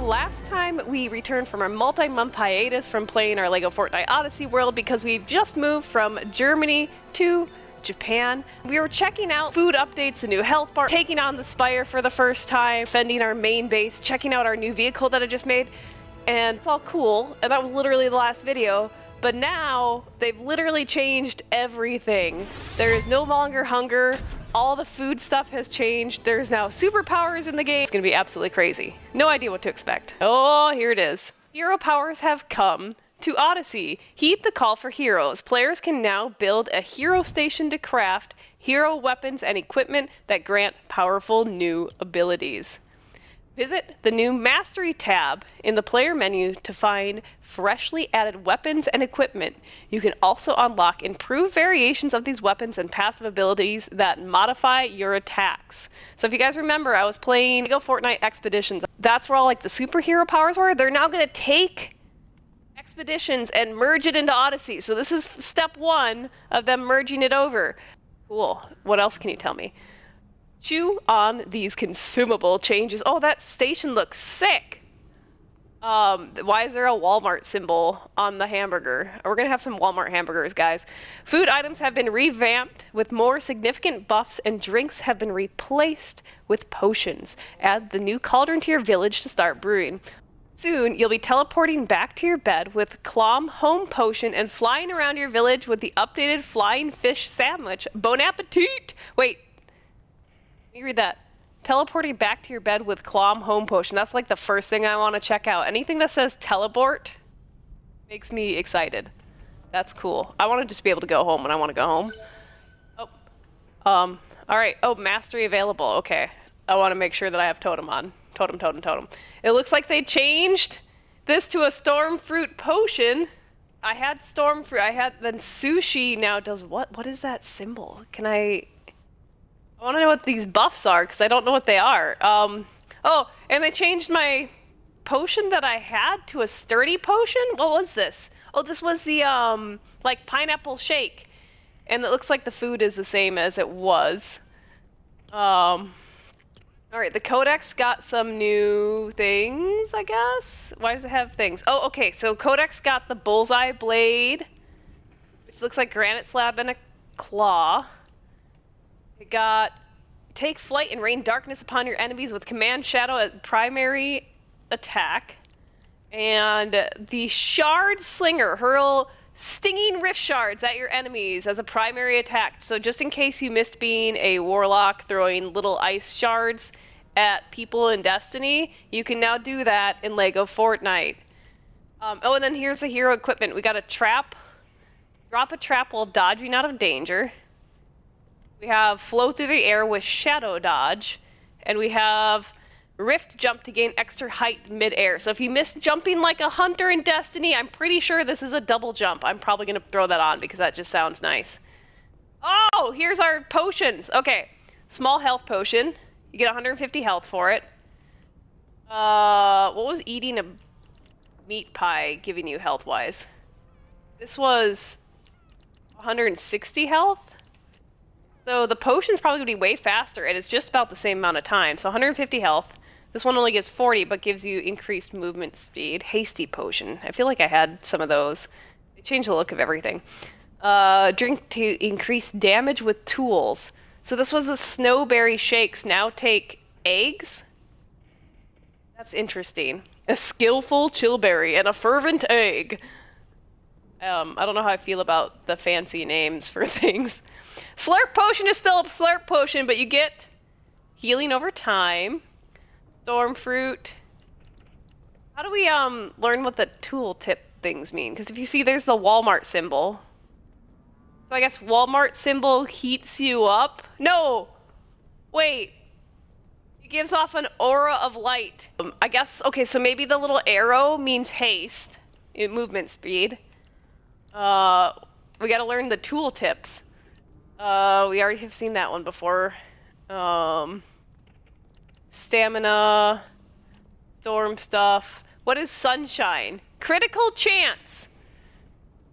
last time we returned from our multi-month hiatus from playing our LEGO Fortnite Odyssey world because we've just moved from Germany to Japan. We were checking out food updates, a new health bar, taking on the Spire for the first time, defending our main base, checking out our new vehicle that I just made, and it's all cool, and that was literally the last video. But now, they've literally changed everything. There is no longer hunger. All the food stuff has changed. There's now superpowers in the game. It's gonna be absolutely crazy. No idea what to expect. Oh, here it is. Hero powers have come to Odyssey. Heed the call for heroes. Players can now build a hero station to craft hero weapons and equipment that grant powerful new abilities. Visit the new Mastery tab in the player menu to find freshly added weapons and equipment. You can also unlock improved variations of these weapons and passive abilities that modify your attacks. So if you guys remember, I was playing LEGO Fortnite Expeditions. That's where all like the superhero powers were. They're now going to take Expeditions and merge it into Odyssey. So this is step one of them merging it over. Cool. What else can you tell me? Chew on these consumable changes. Oh, that station looks sick. Why is there a Walmart symbol on the hamburger? We're gonna have some Walmart hamburgers, guys. Food items have been revamped with more significant buffs, and drinks have been replaced with potions. Add the new cauldron to your village to start brewing. Soon, you'll be teleporting back to your bed with Clom Home Potion and flying around your village with the updated Flying Fish Sandwich. Bon appetit! Wait. Let me read that. Teleporting back to your bed with Clom Home Potion. That's like the first thing I want to check out. Anything that says teleport makes me excited. That's cool. I want to just be able to go home when I want to go home. Oh. Alright. Oh, mastery available. Okay. I want to make sure that I have totem on. Totem. It looks like they changed this to a storm fruit potion. I had storm fruit. Then sushi now does what? What is that symbol? Can I want to know what these buffs are, because I don't know what they are. Oh, and they changed my potion that I had to a sturdy potion? What was this? Oh, this was the, like, pineapple shake. And it looks like the food is the same as it was. Alright, the Codex got some new things, I guess? Why does it have things? Oh, okay, so Codex got the bullseye blade, which looks like granite slab and a claw. It got take flight and rain darkness upon your enemies with command shadow as primary attack. And the shard slinger, hurl stinging rift shards at your enemies as a primary attack. So just in case you missed being a warlock throwing little ice shards at people in Destiny, you can now do that in LEGO Fortnite. Oh, and then here's the hero equipment. We got a trap. Drop a trap while dodging out of danger. We have flow through the air with shadow dodge, and we have rift jump to gain extra height mid-air. So if you missed jumping like a hunter in Destiny, I'm pretty sure this is a double jump. I'm probably gonna throw that on because that just sounds nice. Oh, here's our potions. Okay, small health potion. You get 150 health for it. What was eating a meat pie giving you health-wise? This was 160 health. So the potion's probably going to be way faster, and it's just about the same amount of time. So 150 health. This one only gives 40, but gives you increased movement speed. Hasty potion. I feel like I had some of those. They changed the look of everything. Drink to increase damage with tools. So this was the snowberry shakes. Now take eggs. That's interesting. A skillful chillberry and a fervent egg. I don't know how I feel about the fancy names for things. Slurp potion is still a slurp potion, but you get healing over time. Storm fruit. How do we learn what the tooltip things mean? Because if you see, there's the Walmart symbol. So I guess Walmart symbol heats you up. No! Wait. It gives off an aura of light. I guess, okay, so maybe the little arrow means haste. Movement speed. We gotta learn the tooltips. We already have seen that one before. Stamina, storm stuff. What is sunshine? Critical chance.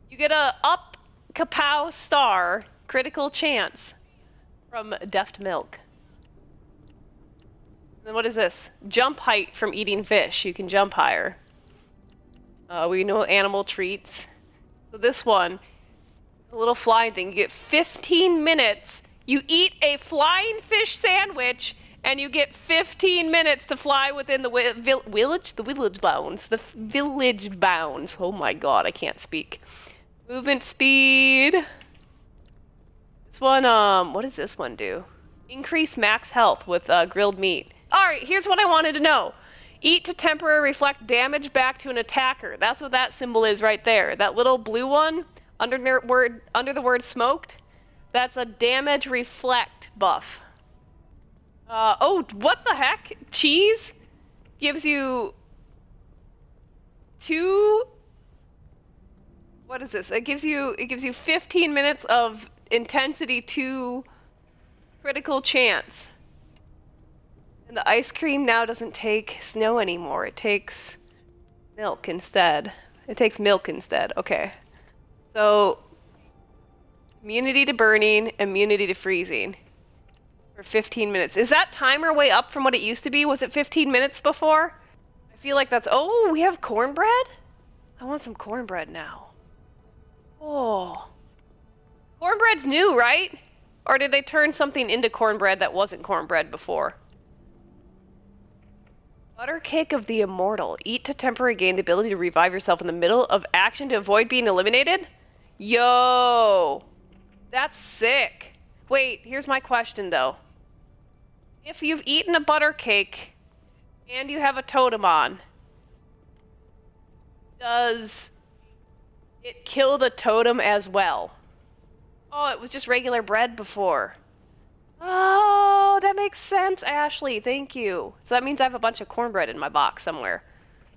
You get a up kapow star, critical chance from Deft Milk. And what is this? Jump height from eating fish. You can jump higher. We know animal treats. So this one, a little flying thing. You get 15 minutes. You eat a flying fish sandwich, and you get 15 minutes to fly within the village bounds. The village bounds. Oh my god, I can't speak. Movement speed. This one, what does this one do? Increase max health with grilled meat. Alright, here's what I wanted to know. Eat to temporarily reflect damage back to an attacker. That's what that symbol is right there. That little blue one under the word smoked, that's a damage reflect buff. Oh, what the heck? Cheese gives you 2... What is this? It gives you 15 minutes of intensity 2 critical chance. And the ice cream now doesn't take snow anymore. It takes milk instead. It takes milk instead. Okay. So, immunity to burning, immunity to freezing. For 15 minutes. Is that timer way up from what it used to be? Was it 15 minutes before? I feel like that's... Oh, we have cornbread? I want some cornbread now. Oh. Cornbread's new, right? Or did they turn something into cornbread that wasn't cornbread before? Butter cake of the immortal. Eat to temporarily gain the ability to revive yourself in the middle of action to avoid being eliminated? Yo! That's sick. Wait, here's my question though. If you've eaten a butter cake and you have a totem on, does it kill the totem as well? Oh, it was just regular bread before. Oh, that makes sense, Ashley. Thank you. So that means I have a bunch of cornbread in my box somewhere.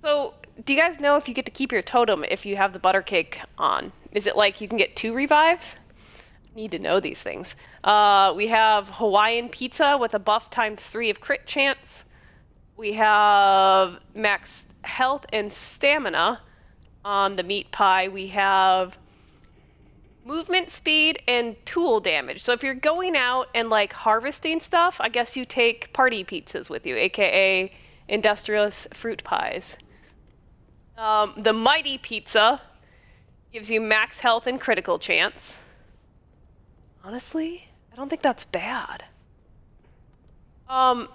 So, do you guys know if you get to keep your totem if you have the butter cake on? Is it like you can get 2 revives? Need to know these things. We have Hawaiian pizza with a buff times 3 of crit chance. We have max health and stamina on the meat pie. We have movement speed and tool damage. So if you're going out and like harvesting stuff, I guess you take party pizzas with you, aka industrious fruit pies. The mighty pizza gives you max health and critical chance. Honestly, I don't think that's bad. My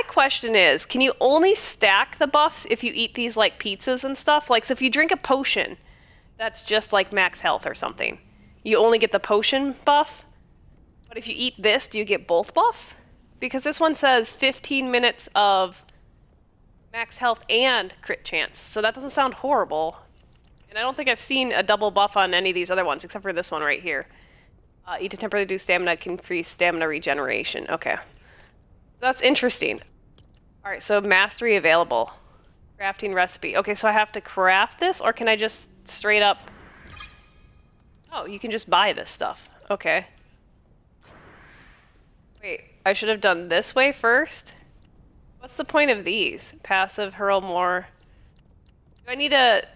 question is, can you only stack the buffs if you eat these like pizzas and stuff? Like, so if you drink a potion, that's just like max health or something. You only get the potion buff. But if you eat this, do you get both buffs? Because this one says 15 minutes of max health and crit chance. So that doesn't sound horrible. And I don't think I've seen a double buff on any of these other ones, except for this one right here. Eat to temporarily reduce stamina, can increase stamina regeneration. Okay. That's interesting. Alright, so mastery available. Crafting recipe. Okay, so I have to craft this, or can I just straight up... Oh, you can just buy this stuff. Okay. Wait, I should have done this way first? What's the point of these? Passive, hurl more... Do I need to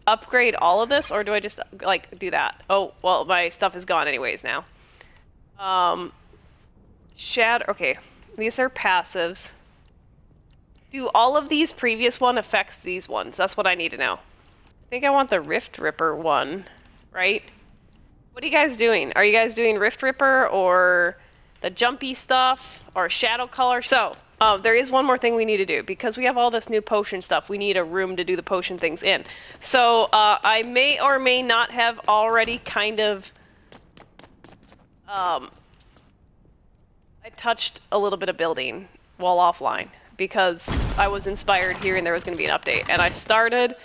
upgrade all of this, or do I just, like, do that? Oh, well, my stuff is gone anyways now. Shatter... Okay, these are passives. Do all of these previous one affects these ones? That's what I need to know. I think I want the Rift Ripper one, right? What are you guys doing? Are you guys doing Rift Ripper or the jumpy stuff or Shadow Color? So, there is one more thing we need to do. Because we have all this new potion stuff, we need a room to do the potion things in. So, I may or may not have already kind of... I touched a little bit of building while offline. Because I was inspired here and there was going to be an update. And I started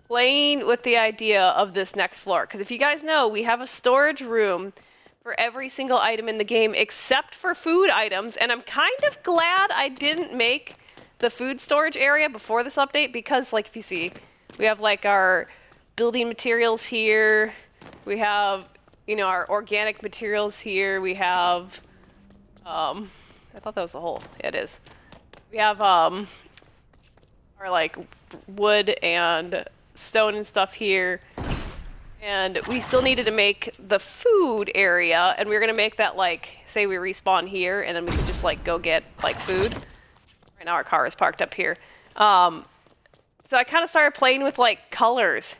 playing with the idea of this next floor. Because if you guys know, we have a storage room for every single item in the game except for food items. And I'm kind of glad I didn't make the food storage area before this update. Because, like, if you see, we have, like, our building materials here. We have, you know, our organic materials here. We have, I thought that was the whole. Yeah, it is. We have our like wood and stone and stuff here, and we still needed to make the food area, and we were gonna make that like, say we respawn here, and then we could just like go get like food. Right now our car is parked up here. So I kind of started playing with like colors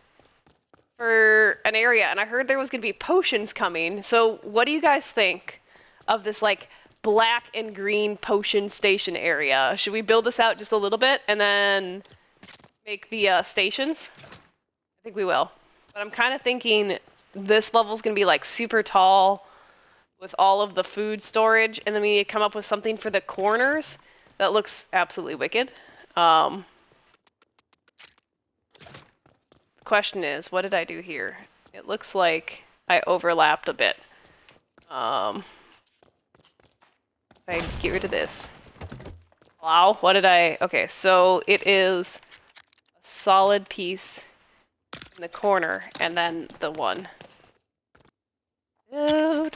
for an area, and I heard there was going to be potions coming. So what do you guys think of this like black and green potion station area? Should we build this out just a little bit and then make the stations? I think we will. But I'm kind of thinking this level's going to be like super tall with all of the food storage, and then we need to come up with something for the corners that looks absolutely wicked. Question is, what did I do here? It looks like I overlapped a bit. If I get rid of this. Wow, what did I... Okay, so it is a solid piece in the corner, and then the one. Yeah,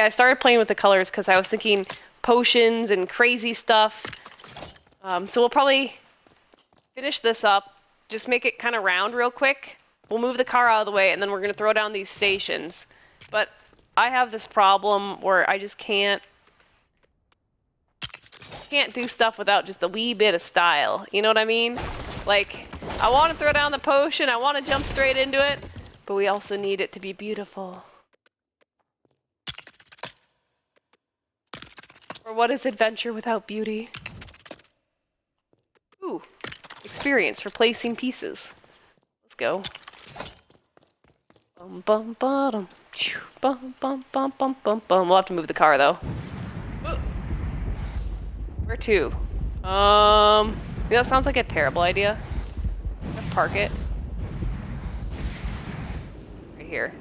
I started playing with the colors because I was thinking potions and crazy stuff. So we'll probably finish this up, just make it kind of round real quick. We'll move the car out of the way, and then we're going to throw down these stations. But I have this problem where I just can't do stuff without just a wee bit of style. You know what I mean? Like, I want to throw down the potion, I want to jump straight into it, but we also need it to be beautiful. Or what is adventure without beauty? Ooh, experience for placing pieces. Let's go. Bum bum bum bum bum bum bum bum bum. We'll have to move the car though. Ooh. Where to? That sounds like a terrible idea. Park it. Right here.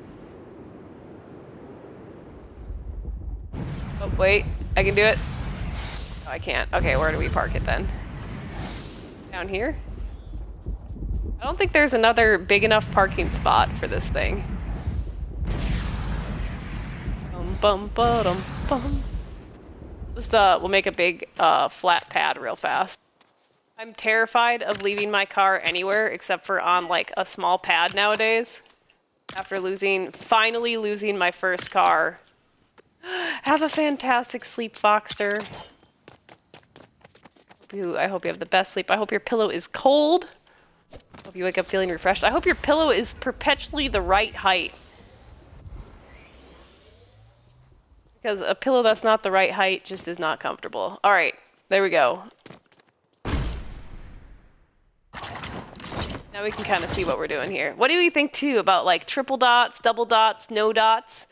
Oh, wait. I can do it? Oh, I can't. Okay, where do we park it then? Down here? I don't think there's another big enough parking spot for this thing. Bum bum bum. Just we'll make a big flat pad real fast. I'm terrified of leaving my car anywhere except for on like a small pad nowadays. After finally losing my first car. Have a fantastic sleep, Foxter. I hope you have the best sleep. I hope your pillow is cold. Hope you wake up feeling refreshed. I hope your pillow is perpetually the right height. Because a pillow that's not the right height just is not comfortable. All right, there we go. Now we can kind of see what we're doing here. What do we think, too, about, like, triple dots, double dots, no dots?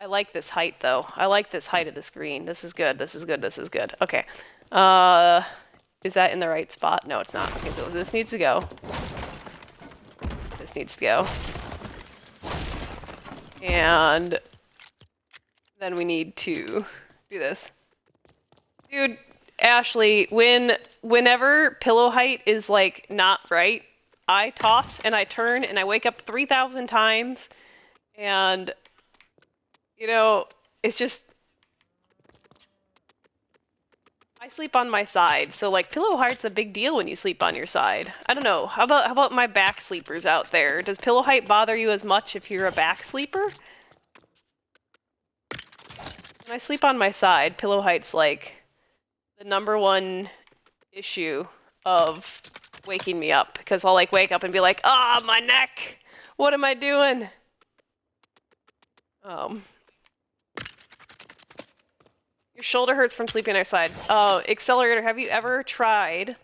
I like this height, though. I like this height of the screen. This is good, this is good, this is good. Okay. Is that in the right spot? No, it's not. Okay, so this needs to go. This needs to go. And then we need to do this. Dude, Ashley, whenever pillow height is like not right, I toss and I turn and I wake up 3,000 times, and you know, it's just I sleep on my side, so like pillow height's a big deal when you sleep on your side. I don't know. How about my back sleepers out there? Does pillow height bother you as much if you're a back sleeper? When I sleep on my side, pillow height's like the #1 issue of waking me up, because I'll like wake up and be like, ah, my neck! What am I doing? Your shoulder hurts from sleeping on your side. Accelerator, have you ever tried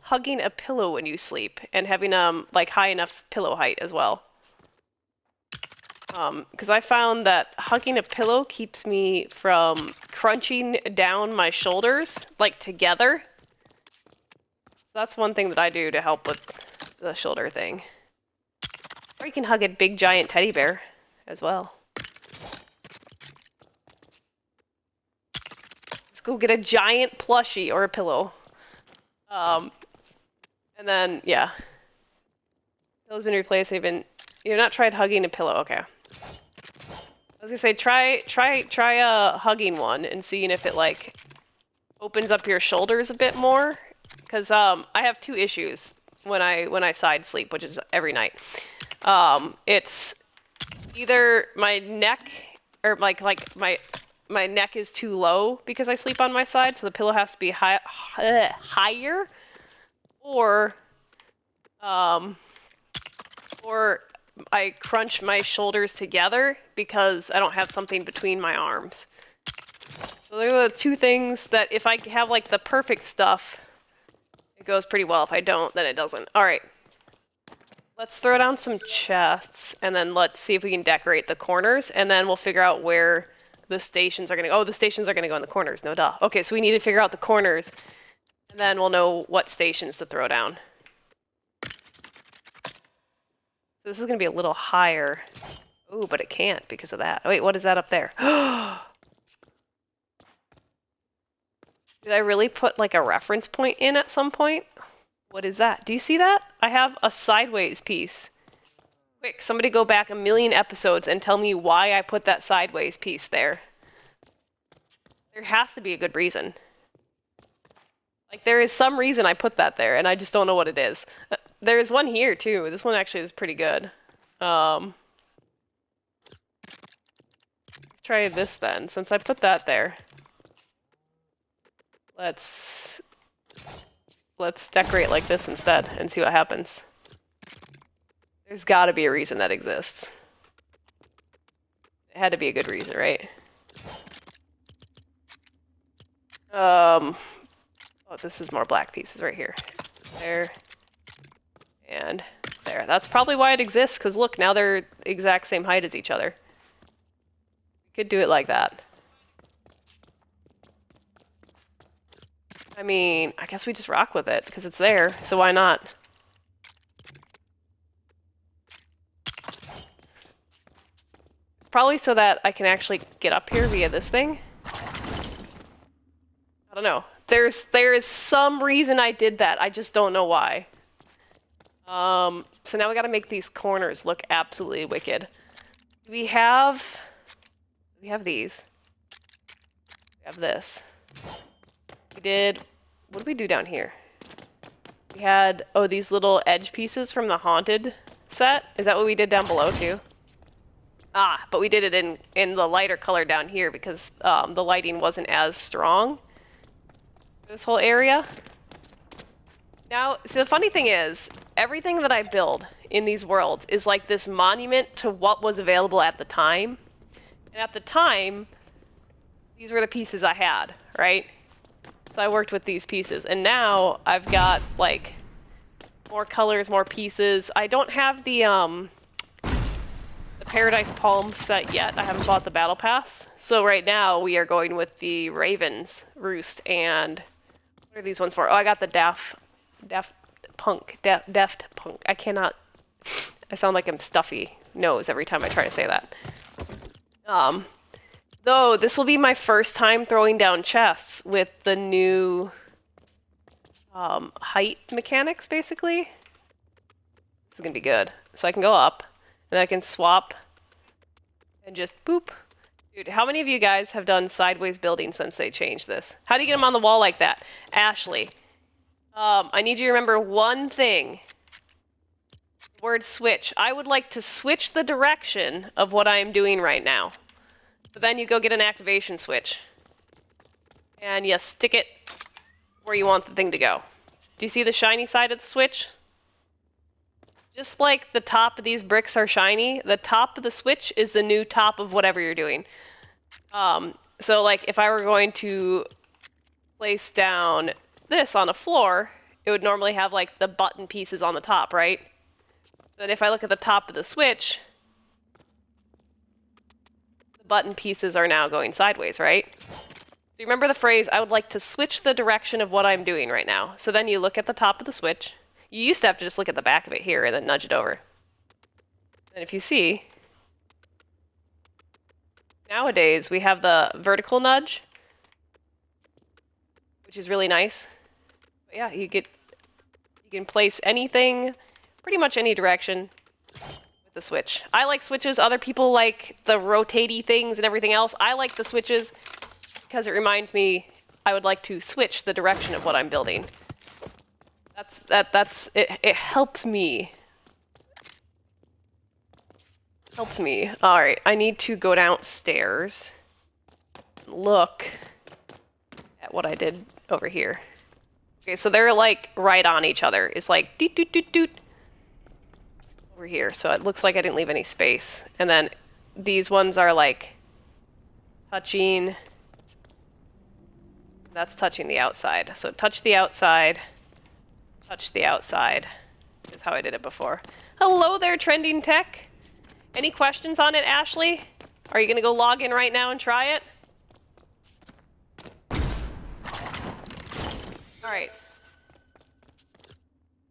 hugging a pillow when you sleep and having like high enough pillow height as well? Because I found that hugging a pillow keeps me from crunching down my shoulders, like, together. That's one thing that I do to help with the shoulder thing. Or you can hug a big, giant teddy bear as well. Let's go get a giant plushie or a pillow. And then, yeah. Pillow's been replaced. You've not tried hugging a pillow. Okay. I was gonna say, try hugging one and seeing if it like opens up your shoulders a bit more, because I have 2 issues. when I side sleep, which is every night. It's either my neck or like my neck is too low because I sleep on my side, so the pillow has to be higher, or I crunch my shoulders together because I don't have something between my arms. So those are the two things that if I have like the perfect stuff, it goes pretty well. If I don't, then it doesn't. All right. Let's throw down some chests, and then let's see if we can decorate the corners, and then we'll figure out where the stations are going to go. Oh, the stations are going to go in the corners. No duh. Okay, so we need to figure out the corners, and then we'll know what stations to throw down. This is going to be a little higher. Oh, but it can't because of that. Wait, what is that up there? Did I really put like a reference point in at some point? What is that? Do you see that? I have a sideways piece. Quick, somebody go back 1,000,000 episodes and tell me why I put that sideways piece there. There has to be a good reason. Like, there is some reason I put that there, and I just don't know what it is. There's one here, too. This one actually is pretty good. Try this, then, since I put that there. Let's decorate like this instead and see what happens. There's gotta be a reason that exists. It had to be a good reason, right? Oh, this is more black pieces right here. There. And there. That's probably why it exists, because look, now they're the exact same height as each other. We could do it like that. I mean, I guess we just rock with it, because it's there, so why not? Probably so that I can actually get up here via this thing. I don't know. There is some reason I did that, I just don't know why. So now we gotta make these corners look absolutely wicked. We have these. We have this. We did, what did we do down here? We had, oh, these little edge pieces from the Haunted set. Is that what we did down below too? Ah, but we did it in the lighter color down here because the lighting wasn't as strong. This whole area. Now, so the funny thing is, everything that I build in these worlds is like this monument to what was available at the time. And at the time, these were the pieces I had, right? So I worked with these pieces, and now I've got like more colors, more pieces. I don't have the Paradise Palm set yet. I haven't bought the Battle Pass. So right now we are going with the Raven's Roost, and what are these ones for? Oh, I got the Deft Punk. I cannot. I sound like I'm stuffy nose every time I try to say that. Though this will be my first time throwing down chests with the new height mechanics, basically. This is gonna be good. So I can go up, and I can swap, and just boop. Dude, how many of you guys have done sideways building since they changed this? How do you get them on the wall like that? Ashley, I need you to remember one thing. Word switch. I would like to switch the direction of what I am doing right now. So then you go get an activation switch. And you stick it where you want the thing to go. Do you see the shiny side of the switch? Just like the top of these bricks are shiny, the top of the switch is the new top of whatever you're doing. So like if I were going to place down this on a floor, it would normally have like the button pieces on the top, right? Then if I look at the top of the switch, the button pieces are now going sideways, right? So you remember the phrase, I would like to switch the direction of what I'm doing right now. So then you look at the top of the switch. You used to have to just look at the back of it here and then nudge it over. And if you see, nowadays we have the vertical nudge, which is really nice. But yeah, you can place anything, pretty much any direction with the switch. I like switches. Other people like the rotatey things and everything else. I like the switches because it reminds me I would like to switch the direction of what I'm building. That's it helps me. Helps me. Alright, I need to go downstairs. Look at what I did over here. Okay, so they're like right on each other. It's like doot doot doot doot over here. So it looks like I didn't leave any space. And then these ones are like touching. That's touching the outside. So touch the outside. Touch the outside. Is how I did it before. Hello there, Trending Tech. Any questions on it, Ashley? Are you gonna go log in right now and try it? All right.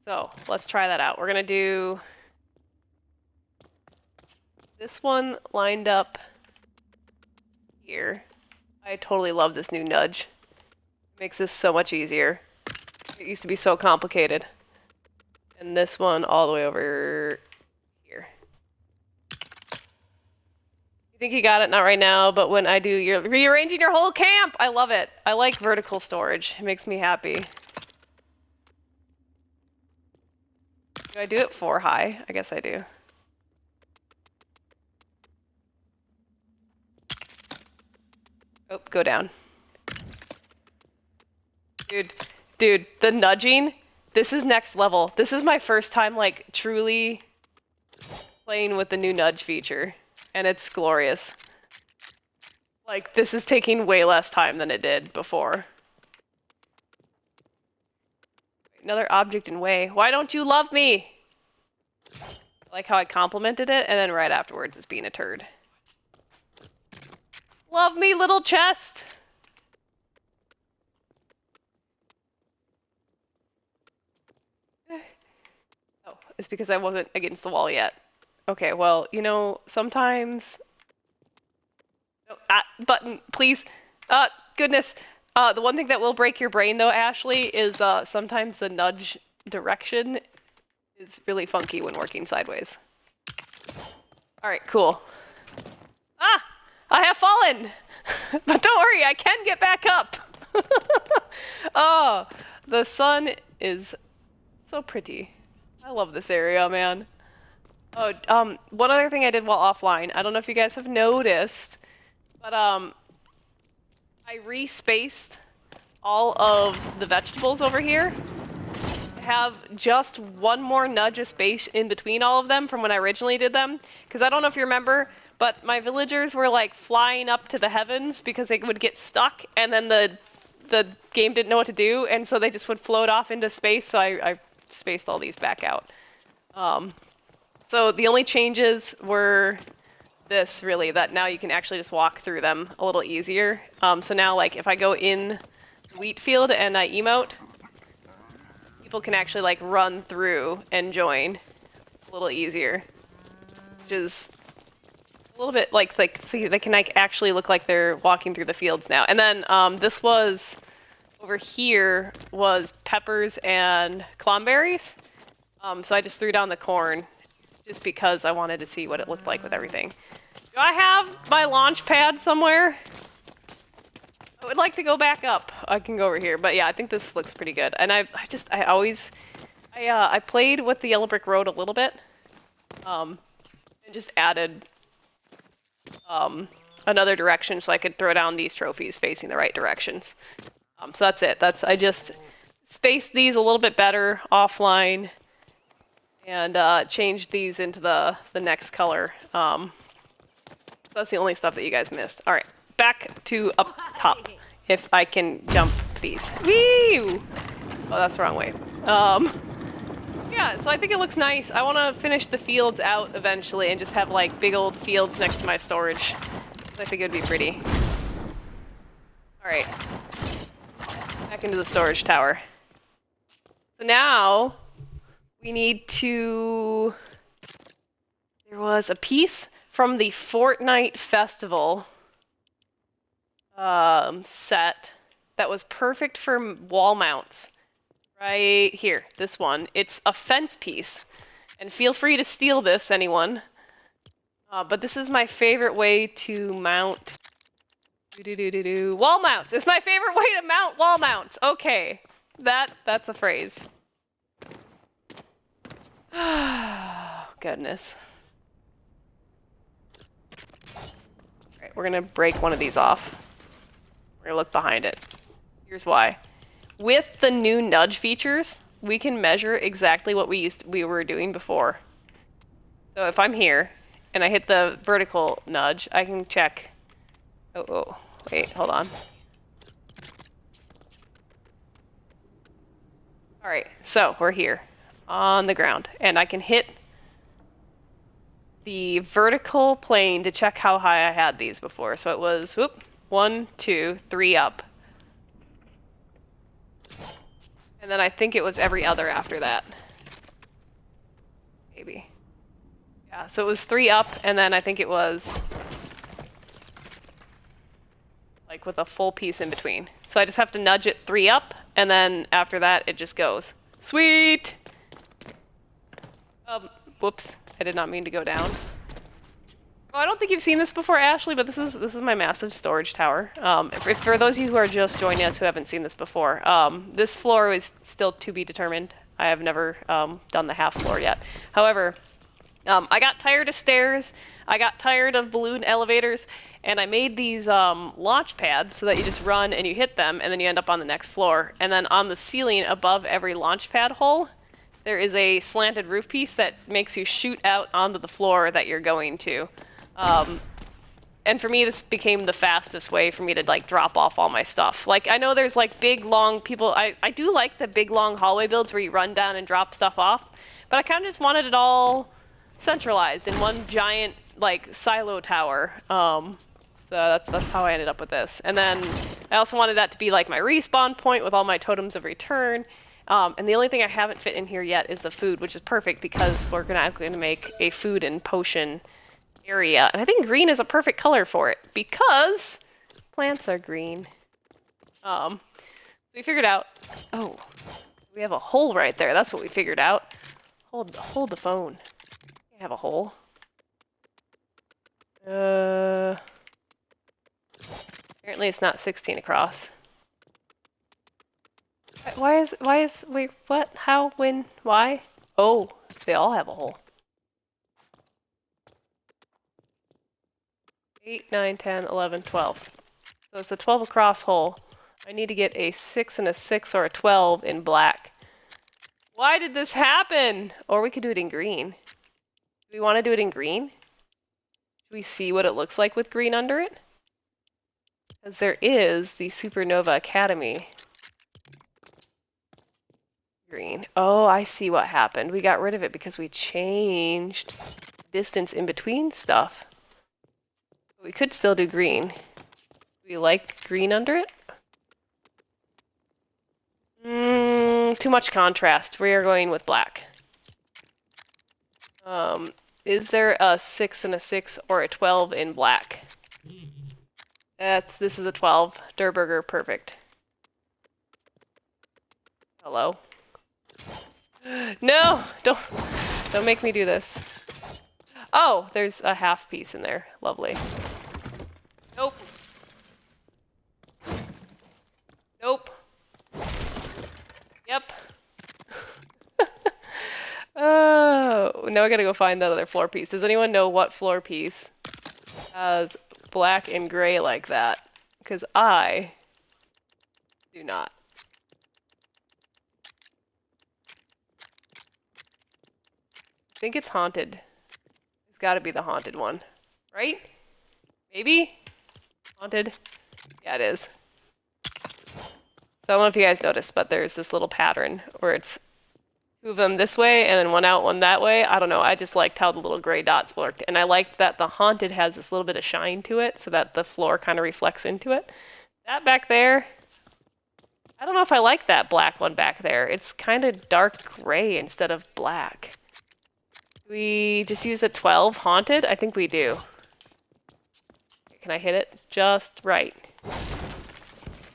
So let's try that out. We're gonna do this one lined up here. I totally love this new nudge. It makes this so much easier. It used to be so complicated. And this one all the way over here. You think you got it? Not right now, but when I do, you're rearranging your whole camp! I love it. I like vertical storage. It makes me happy. Do I do it 4 high? I guess I do. Oh, go down. Dude, the nudging, this is next level. This is my first time, like, truly playing with the new nudge feature, and it's glorious. Like, this is taking way less time than it did before. Another object in way. Why don't you love me? I like how I complimented it, and then right afterwards it's being a turd. Love me, little chest! Oh, it's because I wasn't against the wall yet. Okay, well, you know, sometimes... Oh, button, please. Goodness. The one thing that will break your brain, though, Ashley, is sometimes the nudge direction is really funky when working sideways. Alright, cool. Ah! I have fallen! But don't worry, I can get back up! Oh, the sun is so pretty. I love this area, man. Oh, one other thing I did while offline, I don't know if you guys have noticed, but I respaced all of the vegetables over here. I have just one more nudge of space in between all of them from when I originally did them. Because I don't know if you remember, but my villagers were like flying up to the heavens because they would get stuck, and then the game didn't know what to do, and so they just would float off into space, so I spaced all these back out. So the only changes were this, really, that now you can actually just walk through them a little easier. So now, like, if I go in the wheat field and I emote, people can actually, like, run through and join a little easier. Which is a little bit, like see, they can, like, actually look like they're walking through the fields now. And then this was, over here, was peppers and clomberries. So I just threw down the corn just because I wanted to see what it looked like with everything. Do I have my launch pad somewhere? I would like to go back up. I can go over here, but yeah, I think this looks pretty good. And I played with the yellow brick road a little bit, and just added another direction so I could throw down these trophies facing the right directions. So that's it. I just spaced these a little bit better offline, and changed these into the next color. So that's the only stuff that you guys missed. All right, back to up top. If I can jump these. Woo! Oh, that's the wrong way. Yeah, so I think it looks nice. I want to finish the fields out eventually and just have like big old fields next to my storage. I think it would be pretty. All right, back into the storage tower. So now we need to... There was a piece from the Fortnite festival set that was perfect for wall mounts. Right here, this one. It's a fence piece. And feel free to steal this, anyone. But this is my favorite way to mount... Wall mounts! It's my favorite way to mount wall mounts! Okay, that's a phrase. Goodness. Alright, we're gonna break one of these off. We're gonna look behind it. Here's why. With the new nudge features, we can measure exactly what we were doing before. So if I'm here and I hit the vertical nudge, I can check. Oh, wait, hold on. Alright, so we're here on the ground, and I can hit the vertical plane to check how high I had these before. So it was, whoop, 1, 2, 3 up. And then I think it was every other after that. Maybe. Yeah, so it was 3 up, and then I think it was like with a full piece in between. So I just have to nudge it 3 up, and then after that it just goes. Sweet! Whoops, I did not mean to go down. Oh, I don't think you've seen this before, Ashley, but this is my massive storage tower. For those of you who are just joining us who haven't seen this before, this floor is still to be determined. I have never done the half floor yet. However, I got tired of stairs, I got tired of balloon elevators, and I made these launch pads so that you just run and you hit them, and then you end up on the next floor. And then on the ceiling above every launch pad hole, there is a slanted roof piece that makes you shoot out onto the floor that you're going to. And for me, this became the fastest way for me to like drop off all my stuff. Like, I know there's like big, long I do like the big, long hallway builds where you run down and drop stuff off, but I kind of just wanted it all centralized in one giant like silo tower. So that's how I ended up with this. And then I also wanted that to be like my respawn point with all my totems of return. And the only thing I haven't fit in here yet is the food, which is perfect because we're gonna make a food and potion area. And I think green is a perfect color for it because plants are green. So we figured out, oh, we have a hole right there. That's what we figured out. Hold the phone. I have a hole. Apparently it's not 16 across. Wait, what? How? When? Why? Oh, they all have a hole. 8, 9, 10, 11, 12. So it's a 12 across hole. I need to get a 6 and a 6 or a 12 in black. Why did this happen? Or we could do it in green. Do we want to do it in green? Should we see what it looks like with green under it? Because there is the Supernova Academy. Green. Oh, I see what happened. We got rid of it because we changed distance in between stuff. We could still do green. Do we like green under it? Too much contrast. We are going with black. Is there a 6 and a 6 or a 12 in black? This is a 12. Durburger, perfect. Hello? No! Don't make me do this. Oh, there's a half piece in there. Lovely. Nope. Nope. Yep. Oh, now I gotta go find that other floor piece. Does anyone know what floor piece has black and gray like that? Because I do not. I think it's haunted. It's gotta be the haunted one. Right? Maybe? Haunted? Yeah, it is. So I don't know if you guys noticed, but there's this little pattern where it's 2 of them this way and then 1 out, 1 that way. I don't know. I just liked how the little gray dots worked. And I liked that the haunted has this little bit of shine to it so that the floor kind of reflects into it. That back there, I don't know if I like that black one back there. It's kind of dark gray instead of black. We just use a 12 haunted? I think we do. Can I hit it just right?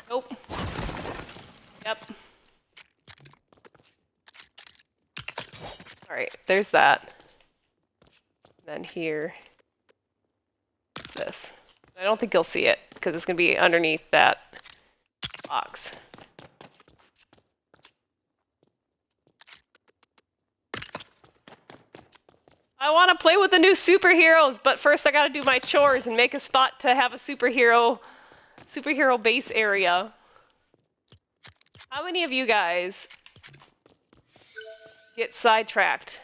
Nope. Yep. Alright, there's that. Then here, this. I don't think you'll see it because it's going to be underneath that box. I want to play with the new superheroes, but first I gotta do my chores and make a spot to have a superhero base area. How many of you guys get sidetracked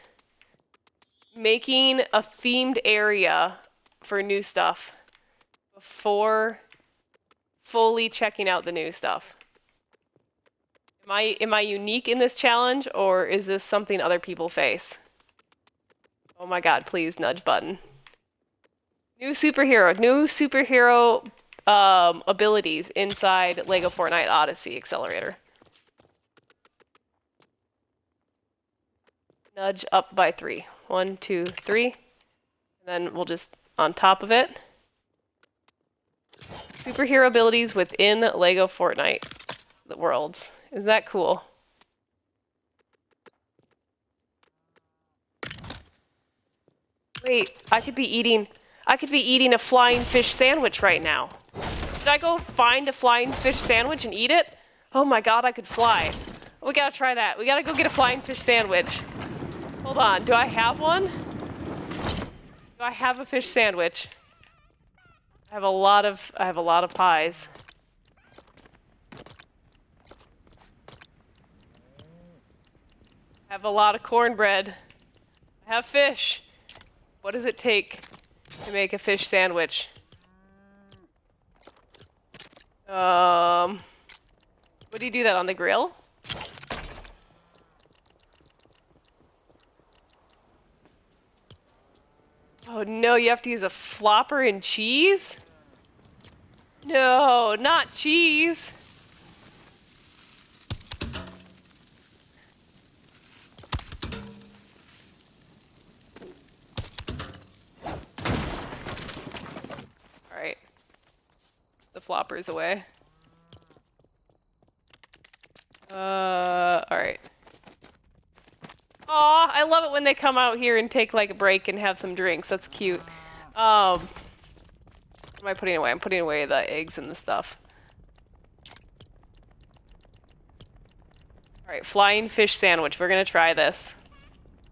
making a themed area for new stuff before fully checking out the new stuff? Am I unique in this challenge, or is this something other people face? Oh my god, please, nudge button. New superhero abilities inside LEGO Fortnite Odyssey Accelerator. Nudge up by 3. 1, 2, 3. And then we'll just on top of it. Superhero abilities within LEGO Fortnite the worlds. Isn't that cool? Wait, I could be eating a flying fish sandwich right now. Should I go find a flying fish sandwich and eat it? Oh my god, I could fly. We gotta try that. We gotta go get a flying fish sandwich. Hold on, do I have one? Do I have a fish sandwich? I have a lot of pies. I have a lot of cornbread. I have fish. What does it take to make a fish sandwich? Would you do that on the grill? Oh no, you have to use a flopper and cheese? No, not cheese. Alright. The flopper's away. Alright. Aw, I love it when they come out here and take like a break and have some drinks. That's cute. What am I putting away? I'm putting away the eggs and the stuff. Alright, flying fish sandwich. We're gonna try this.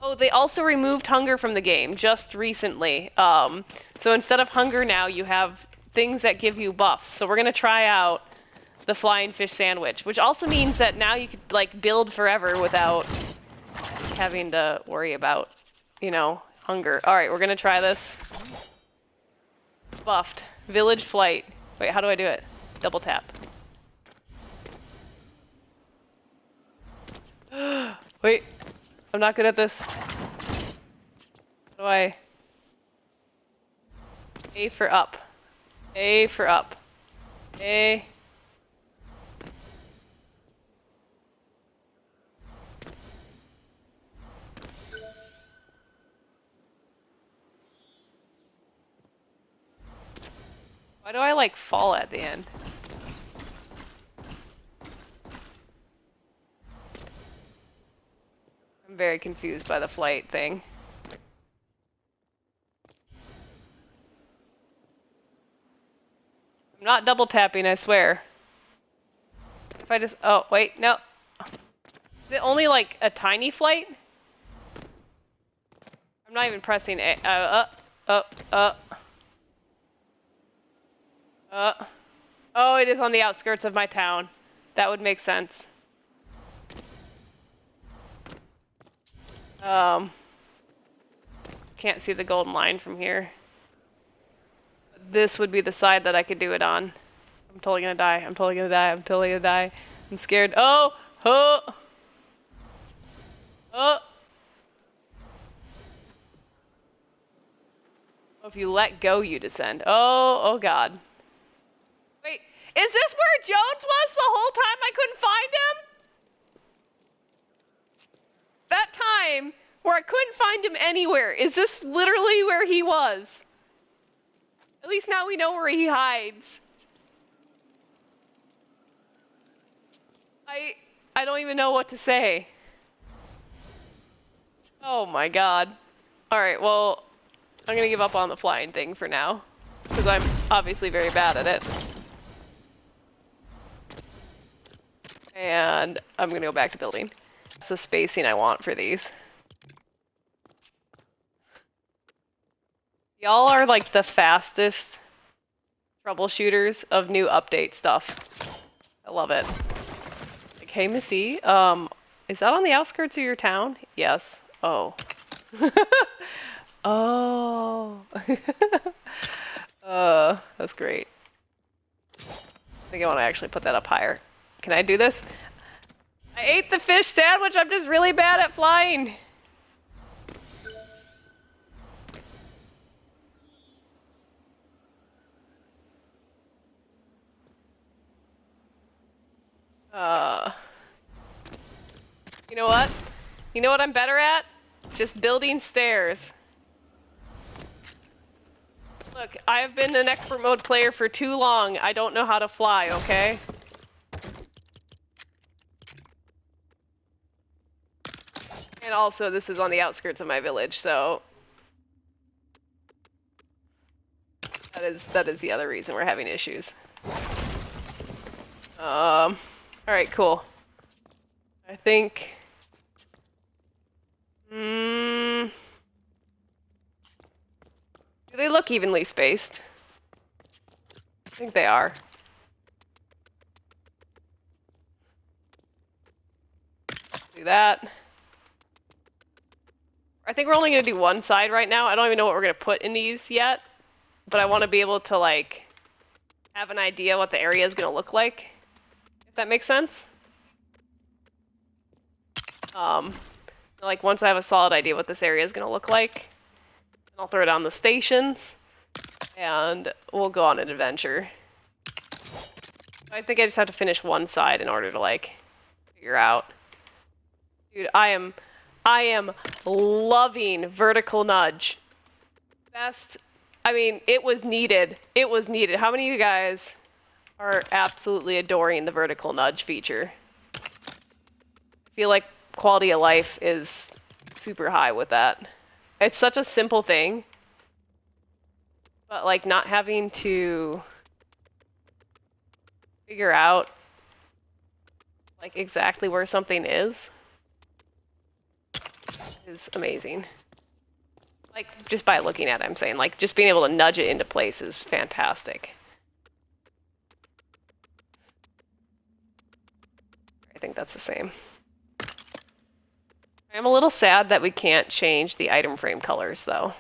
Oh, they also removed hunger from the game just recently. So instead of hunger now, you have things that give you buffs. So we're gonna try out the flying fish sandwich, which also means that now you could like build forever without having to worry about, you know, hunger. Alright, we're gonna try this. Buffed. Village flight. Wait, how do I do it? Double tap. Wait, I'm not good at this. How do I? A for up. A for up. A. Why do I like fall at the end? I'm very confused by the flight thing. I'm not double tapping, I swear. If I just, oh, wait, no. Is it only like a tiny flight? I'm not even pressing A. Oh, it is on the outskirts of my town. That would make sense. Can't see the golden line from here. This would be the side that I could do it on. I'm totally gonna die. I'm totally gonna die. I'm totally gonna die. I'm scared. Oh! Oh! Oh! Oh, if you let go, you descend. Oh, oh god. Wait, is this where Jones was the whole time I couldn't find him? That time where I couldn't find him anywhere, is this literally where he was? At least now we know where he hides. I don't even know what to say. Oh my god. Alright, well, I'm gonna give up on the flying thing for now, because I'm obviously very bad at it. And I'm gonna go back to building. That's the spacing I want for these. Y'all are like the fastest troubleshooters of new update stuff. I love it. Like, hey Missy, is that on the outskirts of your town? Yes. Oh. Oh. That's great. I think I want to actually put that up higher. Can I do this? I ate the fish sandwich. I'm just really bad at flying. You know what? You know what I'm better at? Just building stairs. Look, I've been an expert mode player for too long. I don't know how to fly, okay? And also, this is on the outskirts of my village, so that is the other reason we're having issues. All right, cool. I think. Do they look evenly spaced? I think they are. Do that. I think we're only going to do one side right now. I don't even know what we're going to put in these yet, but I want to be able to like have an idea what the area is going to look like, if that makes sense. Like once I have a solid idea what this area is going to look like, I'll throw down the stations and we'll go on an adventure. I think I just have to finish one side in order to like figure out. Dude, I am loving vertical nudge. Best, I mean, it was needed. It was needed. How many of you guys are absolutely adoring the vertical nudge feature? I feel like quality of life is super high with that. It's such a simple thing, but like not having to figure out like exactly where something is amazing. Like just by looking at it, I'm saying like just being able to nudge it into place is fantastic. I think that's the same. I'm a little sad that we can't change the item frame colors though.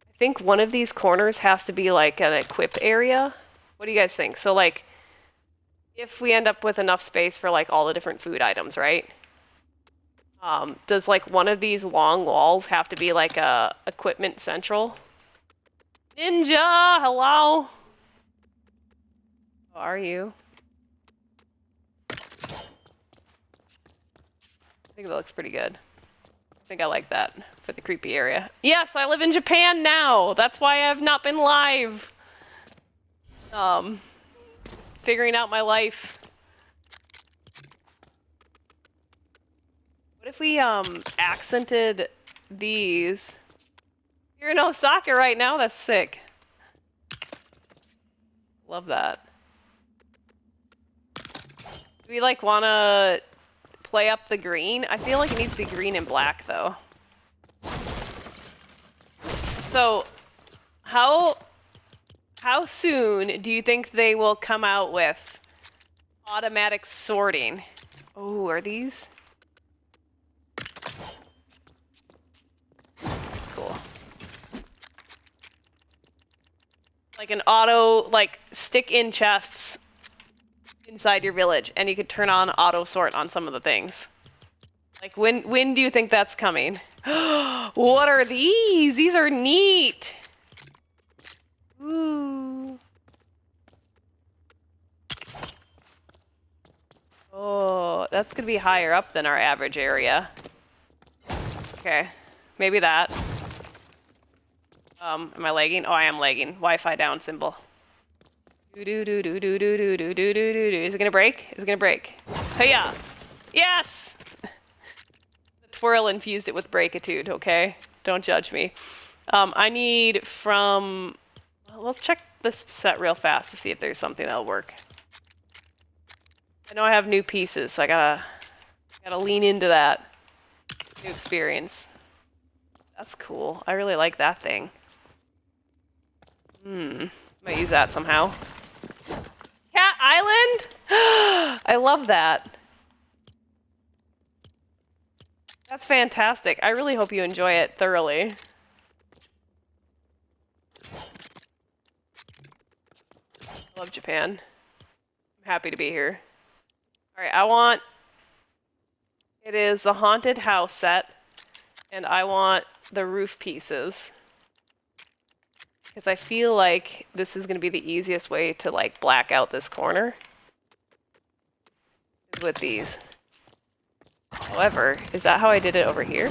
I think one of these corners has to be like an equip area. What do you guys think? So like if we end up with enough space for like all the different food items, right? Does like one of these long walls have to be like a equipment central? Ninja, hello? How are you? I think that looks pretty good. I think I like that for the creepy area. Yes, I live in Japan now. That's why I've not been live. Just figuring out my life. What if we accented these? You're in Osaka right now? That's sick. Love that. Do we like wanna play up the green? I feel like it needs to be green and black though. So how soon do you think they will come out with automatic sorting? Oh, are these? That's cool. Like an auto, like stick in chests inside your village and you could turn on auto sort on some of the things. Like when do you think that's coming? What are these? These are neat. Ooh. Oh, that's gonna be higher up than our average area. Okay, maybe that. Am I lagging? Oh, I am lagging. Wi-Fi down symbol. Is it gonna break? Is it gonna break? Hiya! Yes! The twirl infused it with breakitude, okay? Don't judge me. I need from... Well, let's check this set real fast to see if there's something that'll work. I know I have new pieces, so I gotta lean into that. New experience. That's cool. I really like that thing. Might use that somehow. Cat Island? I love that. That's fantastic. I really hope you enjoy it thoroughly. I love Japan. I'm happy to be here. Alright, I want... It is the haunted house set, and I want the roof pieces. Because I feel like this is going to be the easiest way to, like, black out this corner. Is with these. However, is that how I did it over here?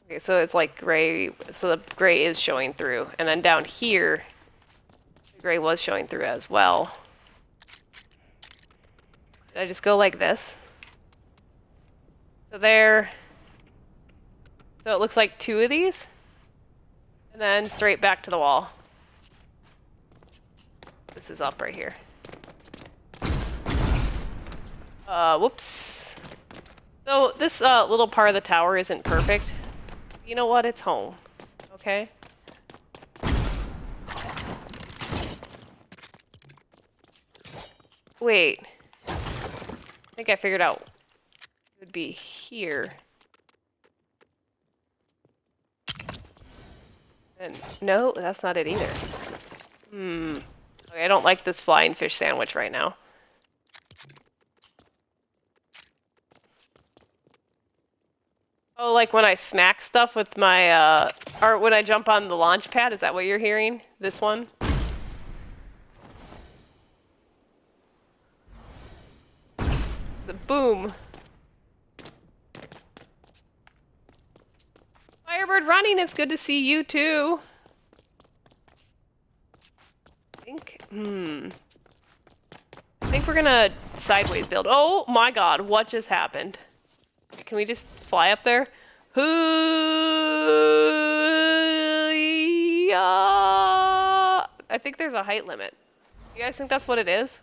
Okay, so it's like gray, so the gray is showing through. And then down here, the gray was showing through as well. Did I just go like this? So there. So it looks like 2 of these. And then straight back to the wall. This is up right here. Whoops. So this little part of the tower isn't perfect. You know what? It's home. Okay? Wait. I think I figured out it would be here. And no, that's not it either. Okay, I don't like this flying fish sandwich right now. Oh, like when I smack stuff with my, or when I jump on the launch pad, is that what you're hearing? This one? It's the boom. Firebird running, it's good to see you too. I think we're gonna sideways build. Oh my god, what just happened? Can we just fly up there? I think there's a height limit. You guys think that's what it is?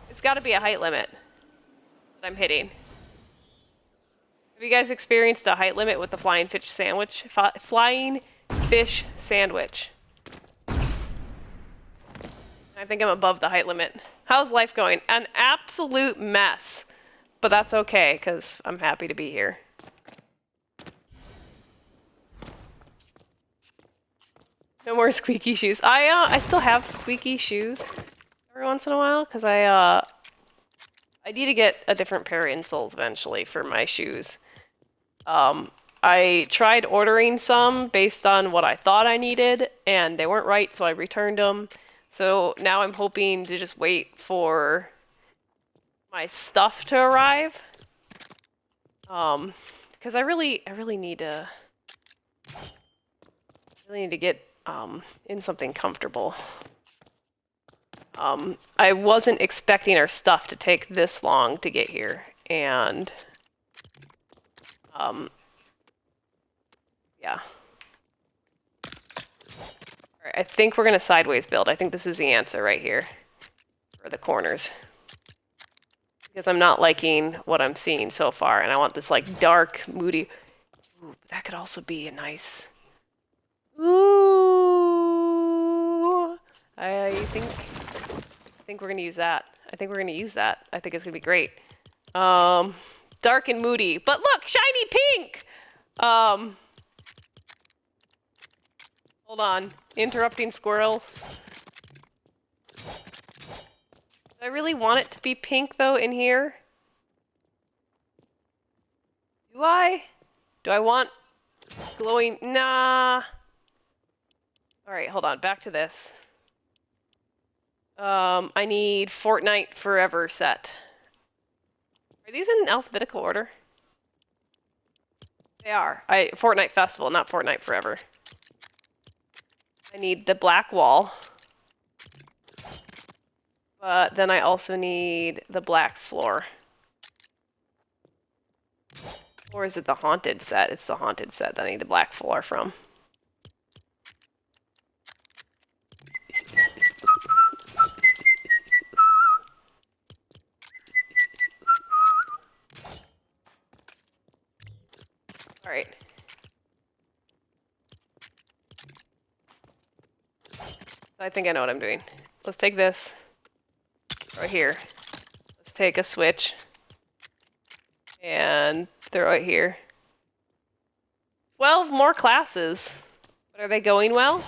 It's gotta be a height limit that I'm hitting. Have you guys experienced a height limit with the flying fish sandwich? Flying fish sandwich. I think I'm above the height limit. How's life going? An absolute mess. But that's okay, because I'm happy to be here. No more squeaky shoes. I still have squeaky shoes every once in a while, because I need to get a different pair of insoles eventually for my shoes. I tried ordering some based on what I thought I needed, and they weren't right, so I returned them. So now I'm hoping to just wait for my stuff to arrive. Because I really need to get in something comfortable. I wasn't expecting our stuff to take this long to get here, and yeah. Alright, I think we're gonna sideways build. I think this is the answer right here for the corners. Because I'm not liking what I'm seeing so far, and I want this like dark, moody. Ooh, that could also be a nice. Ooh, I think we're gonna use that. I think we're gonna use that. I think it's gonna be great. Dark and moody, but look, shiny pink. Hold on, interrupting squirrels. Do I really want it to be pink, though, in here? Do I? Do I want glowing? Nah. Alright, hold on. Back to this. I need Fortnite Forever set. Are these in alphabetical order? They are. Fortnite Festival, not Fortnite Forever. I need the black wall. But then I also need the black floor. Or is it the haunted set? It's the haunted set that I need the black floor from. Alright. So I think I know what I'm doing. Let's take this right here. Let's take a switch and throw it here. 12 more classes. But are they going well?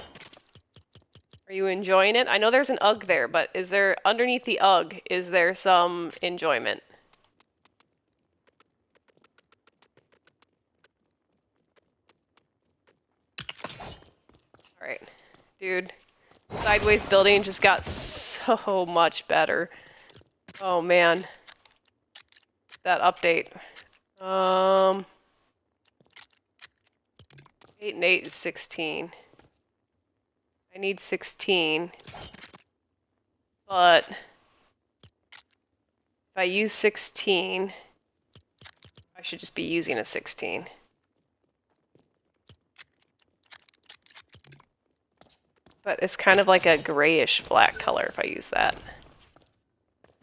Are you enjoying it? I know there's an UG there, but is there, underneath the UG, is there some enjoyment? Alright. Dude. Sideways building just got so much better. Oh man. That update. 8 and 8 is 16. I need 16. But if I use 16, I should just be using a 16. But it's kind of like a grayish black color if I use that.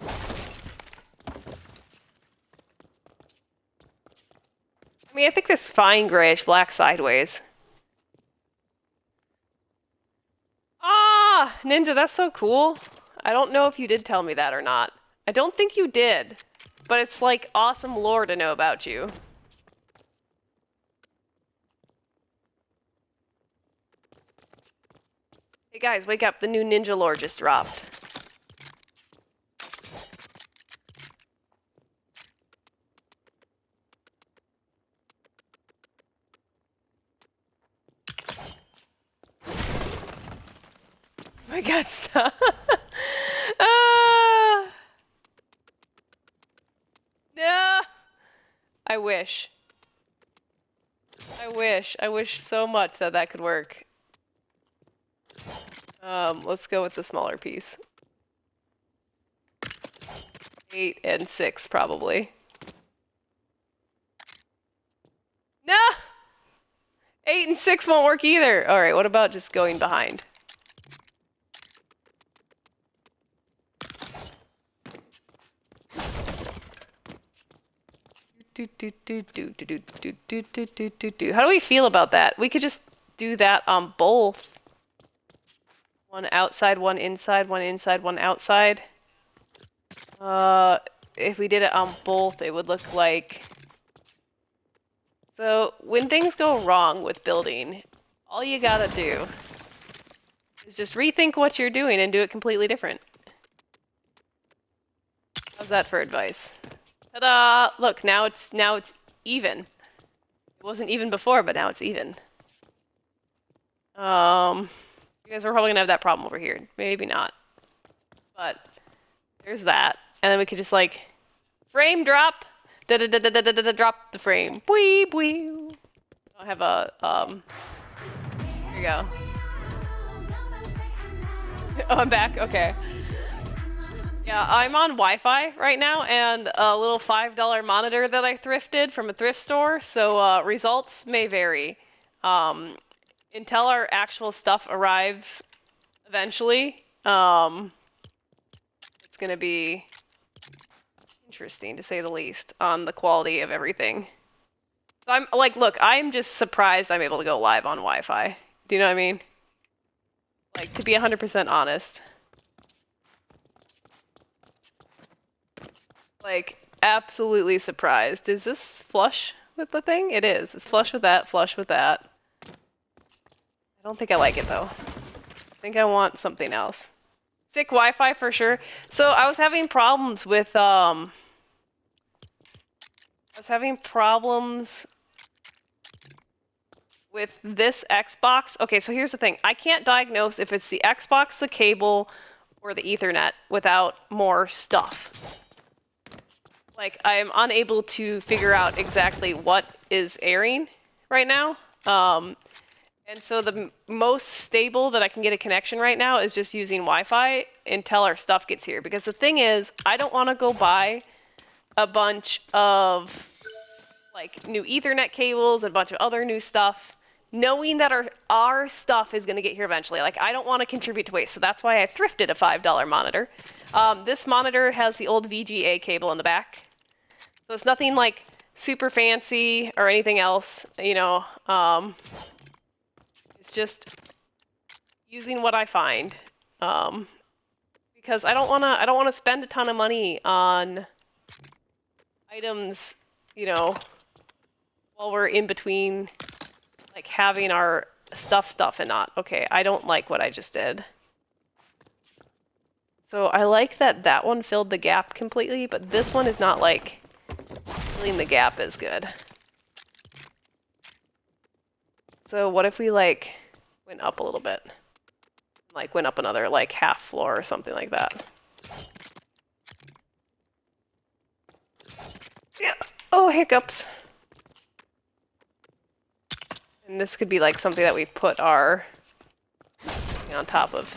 I mean, I think this fine grayish black sideways. Ah, Ninja, that's so cool. I don't know if you did tell me that or not. I don't think you did, but it's like awesome lore to know about you. Hey guys, wake up. The new Ninja lore just dropped. My God, stop. No. I wish. I wish so much that that could work. Let's go with the smaller piece. 8 and 6, probably. No! 8 and 6 won't work either. All right, what about just going behind? How do we feel about that? We could just do that on both. One outside, one inside, one inside, one outside. If we did it on both, it would look like... So, when things go wrong with building, all you gotta do is just rethink what you're doing and do it completely different. How's that for advice? Ta-da! Look, now it's even. It wasn't even before, but now it's even. You guys are probably gonna have that problem over here. Maybe not. But there's that. And then we could just like frame drop. Drop the frame. Bwee bwee. I have a here you go. Oh, I'm back? Okay. Yeah, I'm on Wi-Fi right now, and a little $5 monitor that I thrifted from a thrift store, so results may vary. Until our actual stuff arrives eventually, it's gonna be interesting, to say the least, on the quality of everything. So I'm like, look, I'm just surprised I'm able to go live on Wi-Fi. Do you know what I mean? Like, to be 100% honest. Like, absolutely surprised. Is this flush with the thing? It is. It's flush with that, flush with that. I don't think I like it, though. I think I want something else. Sick Wi-Fi for sure. So I was having problems with, this Xbox. Okay, so here's the thing. I can't diagnose if it's the Xbox, the cable, or the Ethernet without more stuff. Like, I'm unable to figure out exactly what is airing right now. And so the most stable that I can get a connection right now is just using Wi-Fi until our stuff gets here. Because the thing is, I don't want to go buy a bunch of like new Ethernet cables and a bunch of other new stuff, knowing that our stuff is going to get here eventually. Like, I don't want to contribute to waste, so that's why I thrifted a $5 monitor. This monitor has the old VGA cable in the back, so it's nothing like super fancy or anything else, you know. It's just using what I find. Because I don't wanna spend a ton of money on items, you know, while we're in between, like, having our stuff and not. Okay, I don't like what I just did. So I like that that one filled the gap completely, but this one is not, like, filling the gap as good. So what if we, like, went up a little bit? Like, went up another, like, half floor or something like that. Yeah. Oh, hiccups. And this could be, like, something that we put our thing on top of.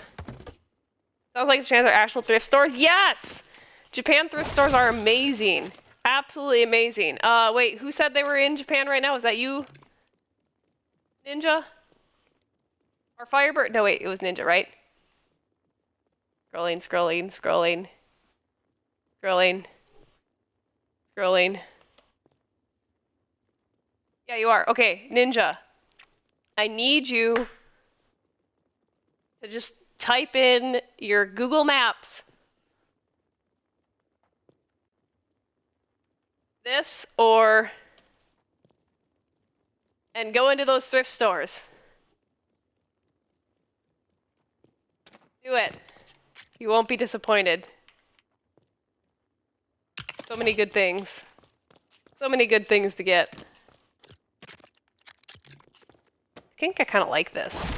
Sounds like Japan's are actual thrift stores. Yes! Japan thrift stores are amazing. Absolutely amazing. Wait, who said they were in Japan right now? Was that you? Ninja? Or Firebird? No, wait, it was Ninja, right? Scrolling, scrolling, scrolling. Scrolling. Scrolling. Yeah, you are. Okay, Ninja. I need you to just type in your Google Maps. This or... and go into those thrift stores. Do it. You won't be disappointed. So many good things. So many good things to get. I think I kind of like this.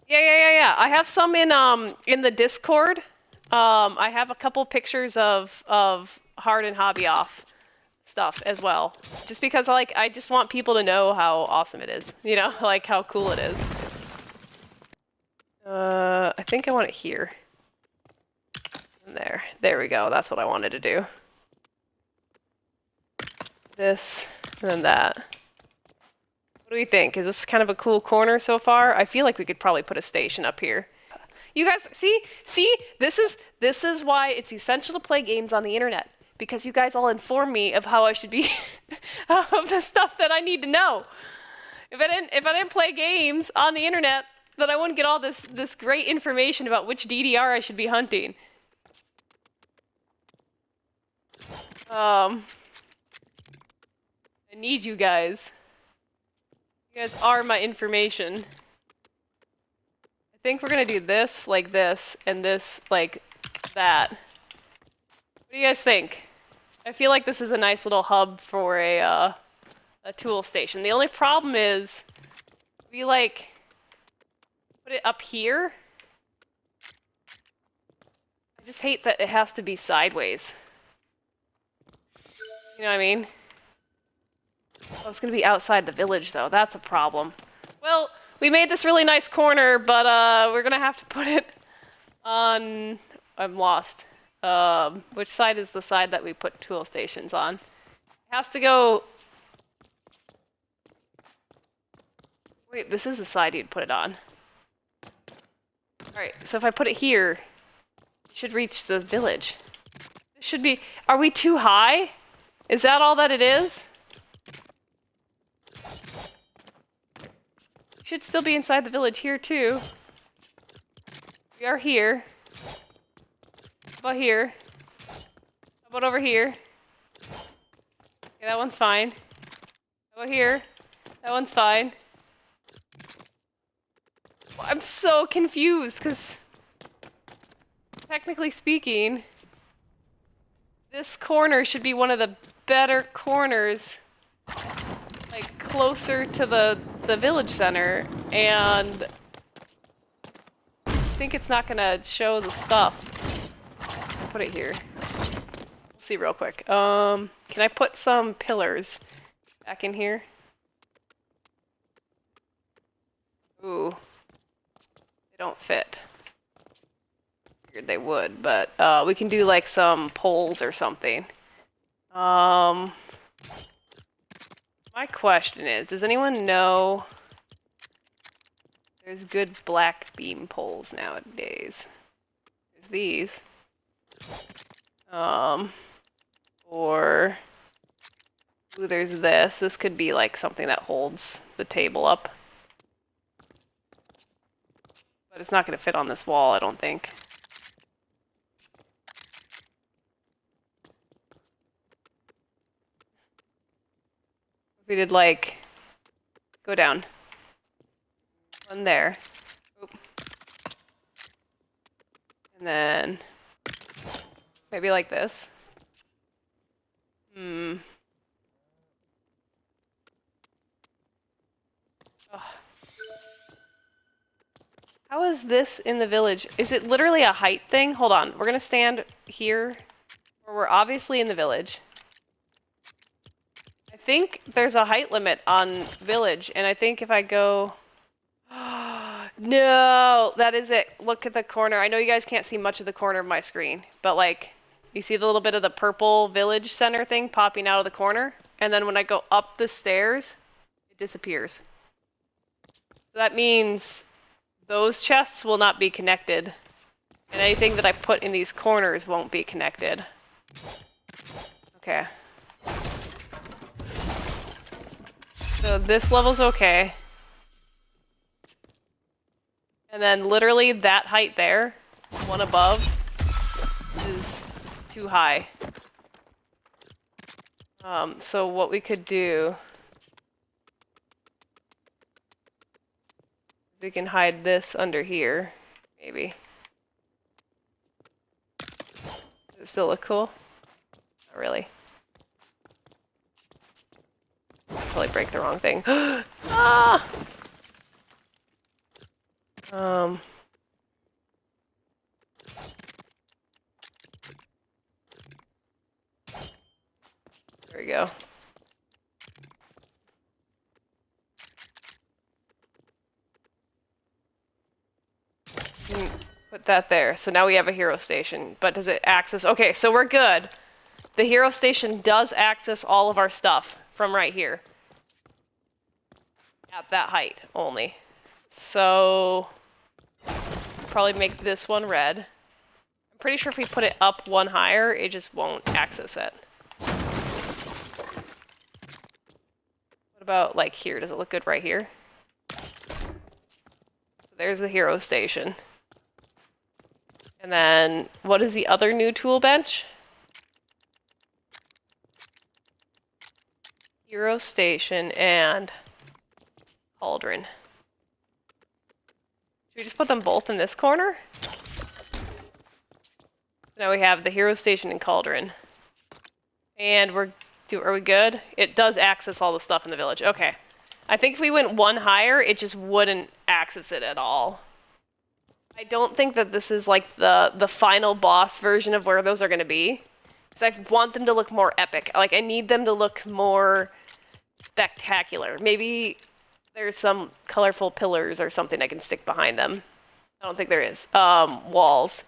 Yeah. I have some in the Discord. I have a couple pictures of Hard and Hobby Off stuff as well. Just because I just want people to know how awesome it is. You know, like how cool it is. I think I want it here. And there. There we go. That's what I wanted to do. This, and then that. What do we think? Is this kind of a cool corner so far? I feel like we could probably put a station up here. You guys, see? This is why it's essential to play games on the internet. Because you guys all inform me of how I should be, of the stuff that I need to know. If I didn't play games on the internet, then I wouldn't get all this great information about which DDR I should be hunting. I need you guys. You guys are my information. I think we're gonna do this like this, and this like that. What do you guys think? I feel like this is a nice little hub for a tool station. The only problem is, we like put it up here. I just hate that it has to be sideways. You know what I mean? Oh, it's gonna be outside the village though. That's a problem. Well, we made this really nice corner, but we're gonna have to put it on... I'm lost. Which side is the side that we put tool stations on? It has to go... Wait, this is the side you'd put it on. Alright, so if I put it here, it should reach the village. This should be... Are we too high? Is that all that it is? Should still be inside the village here too. We are here. How about here? How about over here? Okay, that one's fine. How about here? That one's fine. I'm so confused because technically speaking, this corner should be one of the better corners, like closer to the village center, and I think it's not gonna show the stuff. I'll put it here. We'll see real quick. Can I put some pillars back in here? Ooh. They don't fit. Figured they would, but we can do like some poles or something. My question is, does anyone know there's good black beam poles nowadays? There's these. We'll Or, ooh, there's this. This could be like something that holds the table up. But it's not going to fit on this wall, I don't think. If we did like, go down. One there. Oop. And then maybe like this. Hmm. Oh. How is this in the village? Is it literally a height thing? Hold on. We're gonna stand here where we're obviously in the village. I think there's a height limit on village, and I think if I go... No, that is it. Look at the corner. I know you guys can't see much of the corner of my screen, but like, you see the little bit of the purple village center thing popping out of the corner? And then when I go up the stairs, it disappears. So that means those chests will not be connected. And anything that I put in these corners won't be connected. Okay. So this level's okay. And then literally that height there, one above, is too high. So what we could do, we can hide this under here, maybe. Does it still look cool? Not really. Probably break the wrong thing. Ah! There we go. Put that there. So now we have a hero station. But does it access? Okay, so we're good. The hero station does access all of our stuff from right here. At that height only. So probably make this one red. I'm pretty sure if we put it up one higher, it just won't access it. What about like here? Does it look good right here? There's the hero station. And then what is the other new tool bench? Hero station and cauldron. Should we just put them both in this corner? Now we have the hero station and cauldron. And are we good? It does access all the stuff in the village. Okay. I think if we went one higher, it just wouldn't access it at all. I don't think that this is like the final boss version of where those are going to be. Because I want them to look more epic. Like, I need them to look more spectacular. Maybe there's some colorful pillars or something I can stick behind them. I don't think there is. Walls.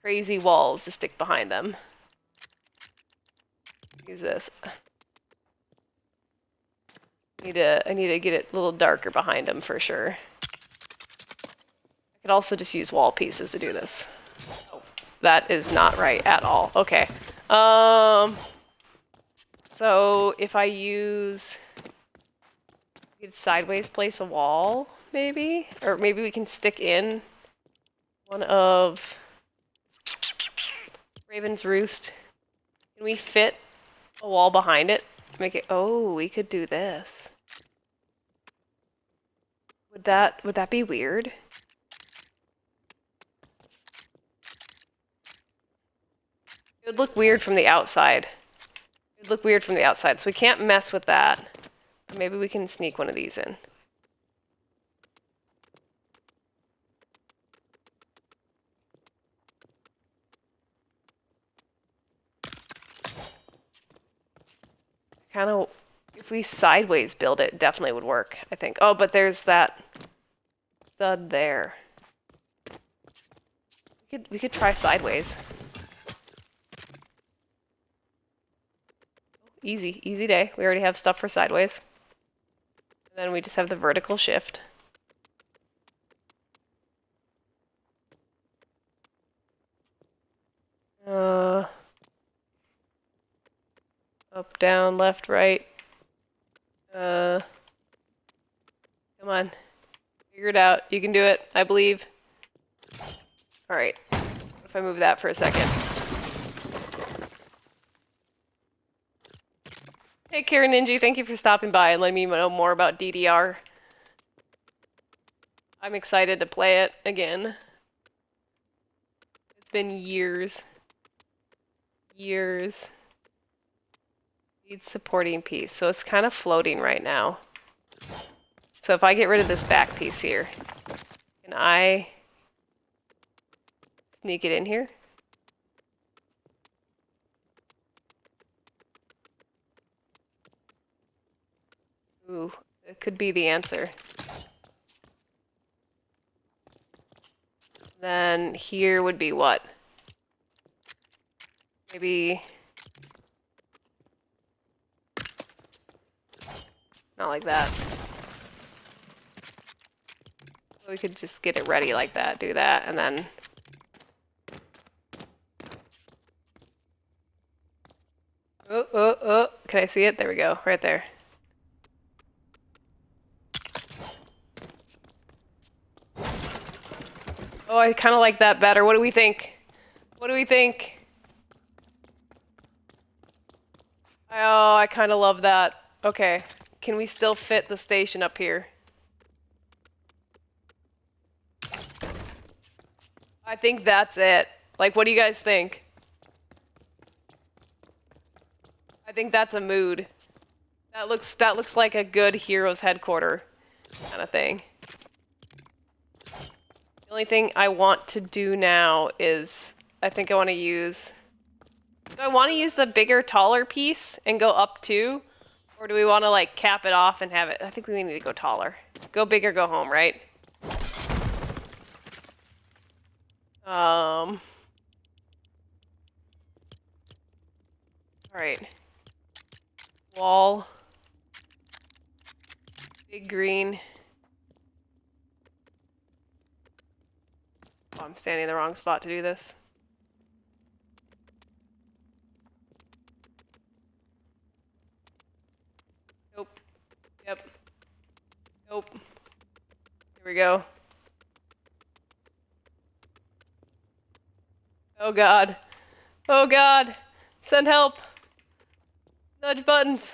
Crazy walls to stick behind them. Use this. I need to get it a little darker behind them for sure. I could also just use wall pieces to do this. Oh, that is not right at all. Okay. So if I use... We could sideways place a wall, maybe? Or maybe we can stick in one of Raven's Roost. Can we fit a wall behind it? Make it... Oh, we could do this. Would that be weird? It would look weird from the outside. It would look weird from the outside, so we can't mess with that. Maybe we can sneak one of these in. Kind of, if we sideways build it, definitely would work, I think. Oh, but there's that stud there. We could try sideways. Easy day. We already have stuff for sideways. And then we just have the vertical shift. Up, down, left, right. Come on. Figure it out. You can do it. I believe. Alright. What if I move that for a second? Hey, Karen Ninja, thank you for stopping by and letting me know more about DDR. I'm excited to play it again. It's been years. Years. Needs supporting piece. So it's kind of floating right now. So if I get rid of this back piece here, can I sneak it in here? Ooh, it could be the answer. Then here would be what? Maybe... not like that. We could just get it ready like that, do that, and then... Oh, can I see it? There we go, right there. Oh, I kind of like that better. What do we think? What do we think? Oh, I kind of love that. Okay, can we still fit the station up here? I think that's it. Like, what do you guys think? I think that's a mood. That looks like a good hero's headquarter kind of thing. The only thing I want to do now is I think I want to use... Do I want to use the bigger, taller piece and go up 2? Or do we want to, like, cap it off and have it... I think we need to go taller. Go big or go home, right? Alright. Wall. Big green. Oh, I'm standing in the wrong spot to do this. Nope. Yep. Nope. Here we go. Oh god. Oh god. Send help. Nudge buttons.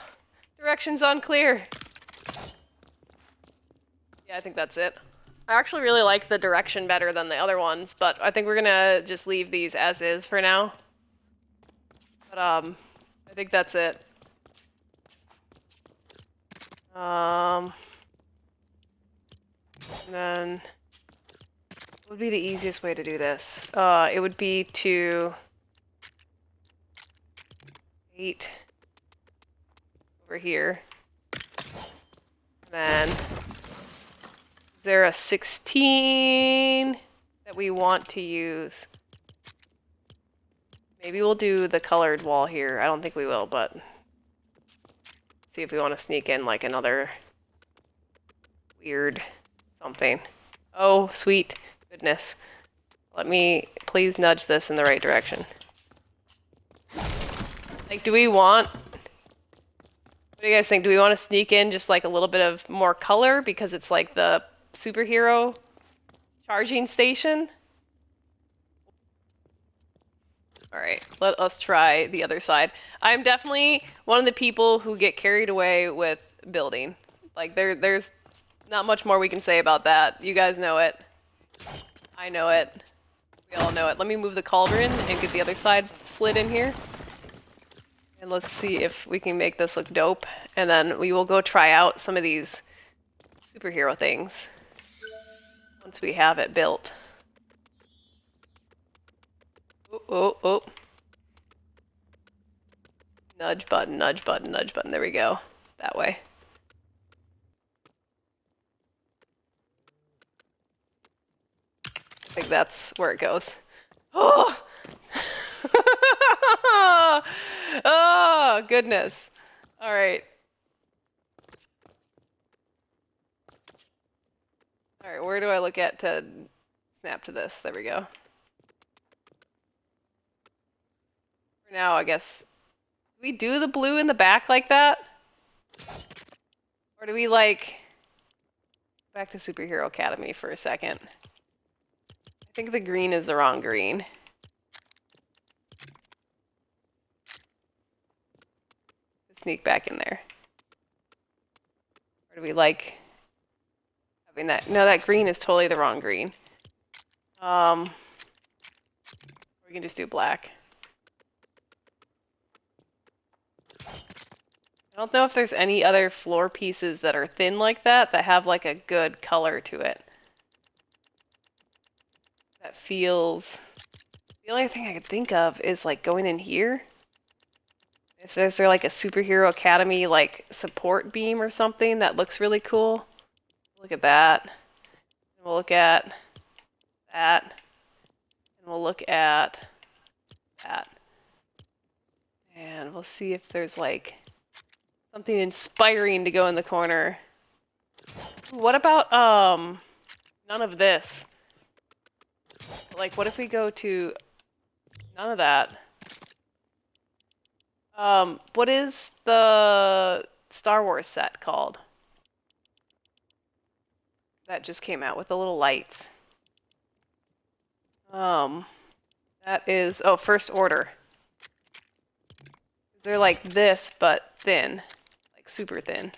Directions unclear. Yeah, I think that's it. I actually really like the direction better than the other ones, but I think we're gonna just leave these as is for now. But, I think that's it. And then... what would be the easiest way to do this? It would be to... 8 over here. And then... is there a 16 that we want to use? Maybe we'll do the colored wall here. I don't think we will, but... see if we want to sneak in like another... weird something. Oh, sweet goodness. Let me please nudge this in the right direction. Like, do we want... what do you guys think? Do we want to sneak in just like a little bit of more color because it's like the superhero charging station? Alright, let us try the other side. I'm definitely one of the people who get carried away with building. Like, there's not much more we can say about that. You guys know it. I know it. We all know it. Let me move the cauldron and get the other side slid in here. And let's see if we can make this look dope. And then we will go try out some of these superhero things once we have it built. Oh. Nudge button, nudge button, nudge button. There we go. That way. I think that's where it goes. Oh! Oh, goodness. All right. All right, where do I look at to snap to this? There we go. For now, I guess we do the blue in the back like that? Or do we like... Back to Superhero Academy for a second. I think the green is the wrong green. Sneak back in there. Or do we like having that? No, that green is totally the wrong green. We can just do black. I don't know if there's any other floor pieces that are thin like that that have like a good color to it. That feels... The only thing I could think of is like going in here. Is there like a Superhero Academy like support beam or something that looks really cool? Look at that. And we'll look at that. And we'll look at that. And we'll see if there's like something inspiring to go in the corner. What about none of this? Like what if we go to none of that? What is the Star Wars set called? That just came out with the little lights. That is, oh, First Order. They're like this, but thin. Like super thin.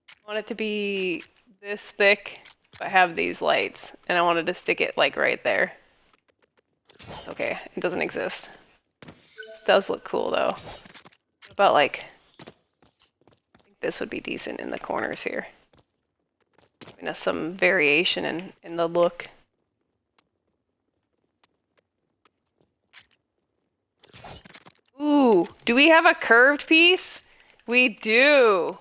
I want it to be this thick, but have these lights. And I wanted to stick it like right there. It's okay, it doesn't exist. This does look cool though. What about like, I think this would be decent in the corners here. Giving us some variation in the look. Ooh, do we have a curved piece? We do.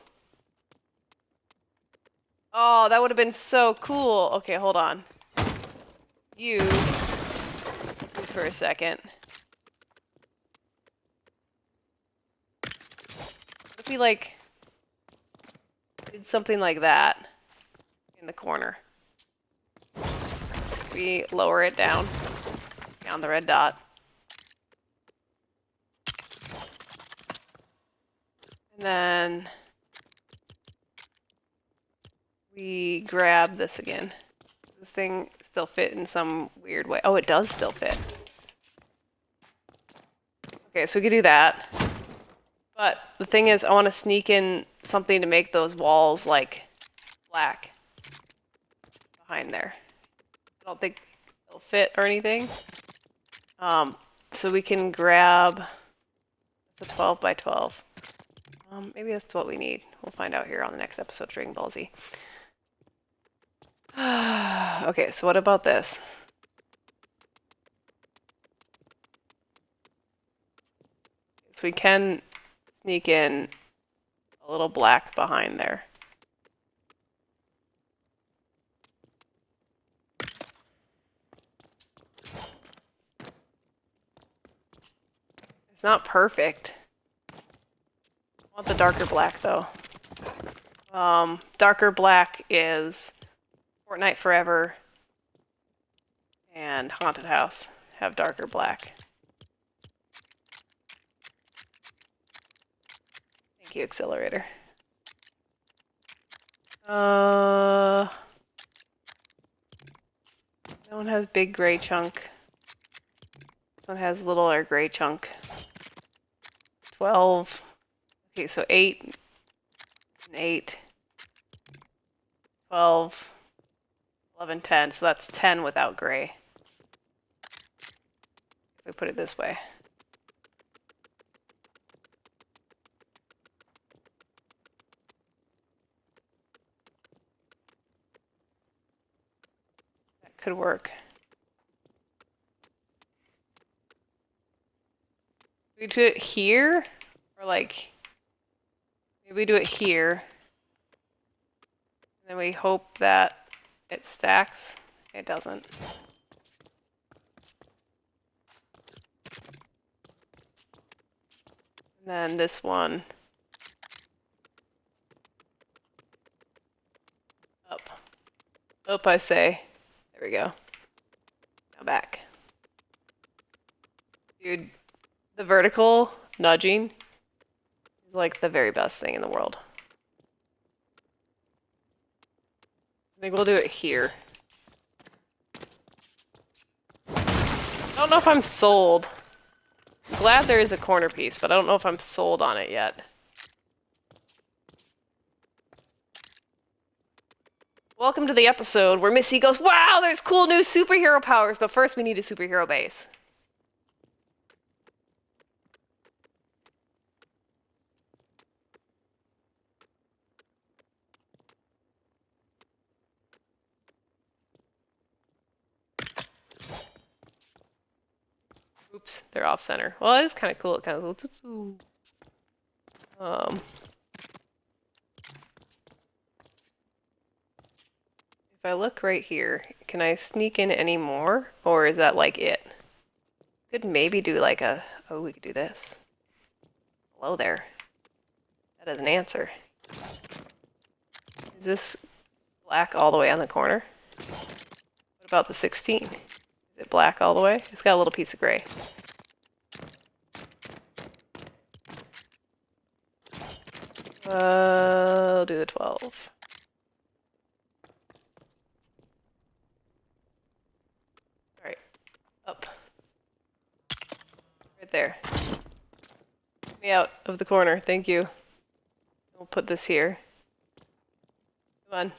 Oh, that would have been so cool. Okay, hold on. You for a second. What if we like did something like that in the corner? We lower it down the red dot. And then we grab this again. This thing still fit in some weird way. Oh, it does still fit. Okay, so we could do that. But the thing is, I want to sneak in something to make those walls like black behind there. I don't think it'll fit or anything. So we can grab, it's a 12 by 12. Maybe that's what we need. We'll find out here on the next episode of Dragon Ball Z. Okay, so what about this? So we can sneak in a little black behind there. It's not perfect. I want the darker black though. Darker black is Fortnite Forever and Haunted House have darker black. Thank you, Accelerator. That one has big gray chunk. This one has littler gray chunk. 12. Okay, so 8 and 8. 12. 11, 10. So that's 10 without gray. If we put it this way. That could work. We do it here, or like maybe we do it here, and then we hope that it stacks. It doesn't. And then this one up. Up, I say. There we go. Now back. Dude, the vertical nudging is like the very best thing in the world. I think we'll do it here. I don't know if I'm sold. Glad there is a corner piece, but I don't know if I'm sold on it yet. Welcome to the episode where Missy goes, wow, there's cool new superhero powers, but first we need a superhero base. Oops, they're off center. Well, it is kind of cool. It kind of goes, if I look right here, can I sneak in any more? Or is that like it? Could maybe do like a, oh, we could do this. Hello there. That is an answer. Is this black all the way on the corner? What about the 16? Is it black all the way? It's got a little piece of gray. I'll do the 12. Alright. Up. Right there. Get me out of the corner. Thank you. We'll put this here. Come on.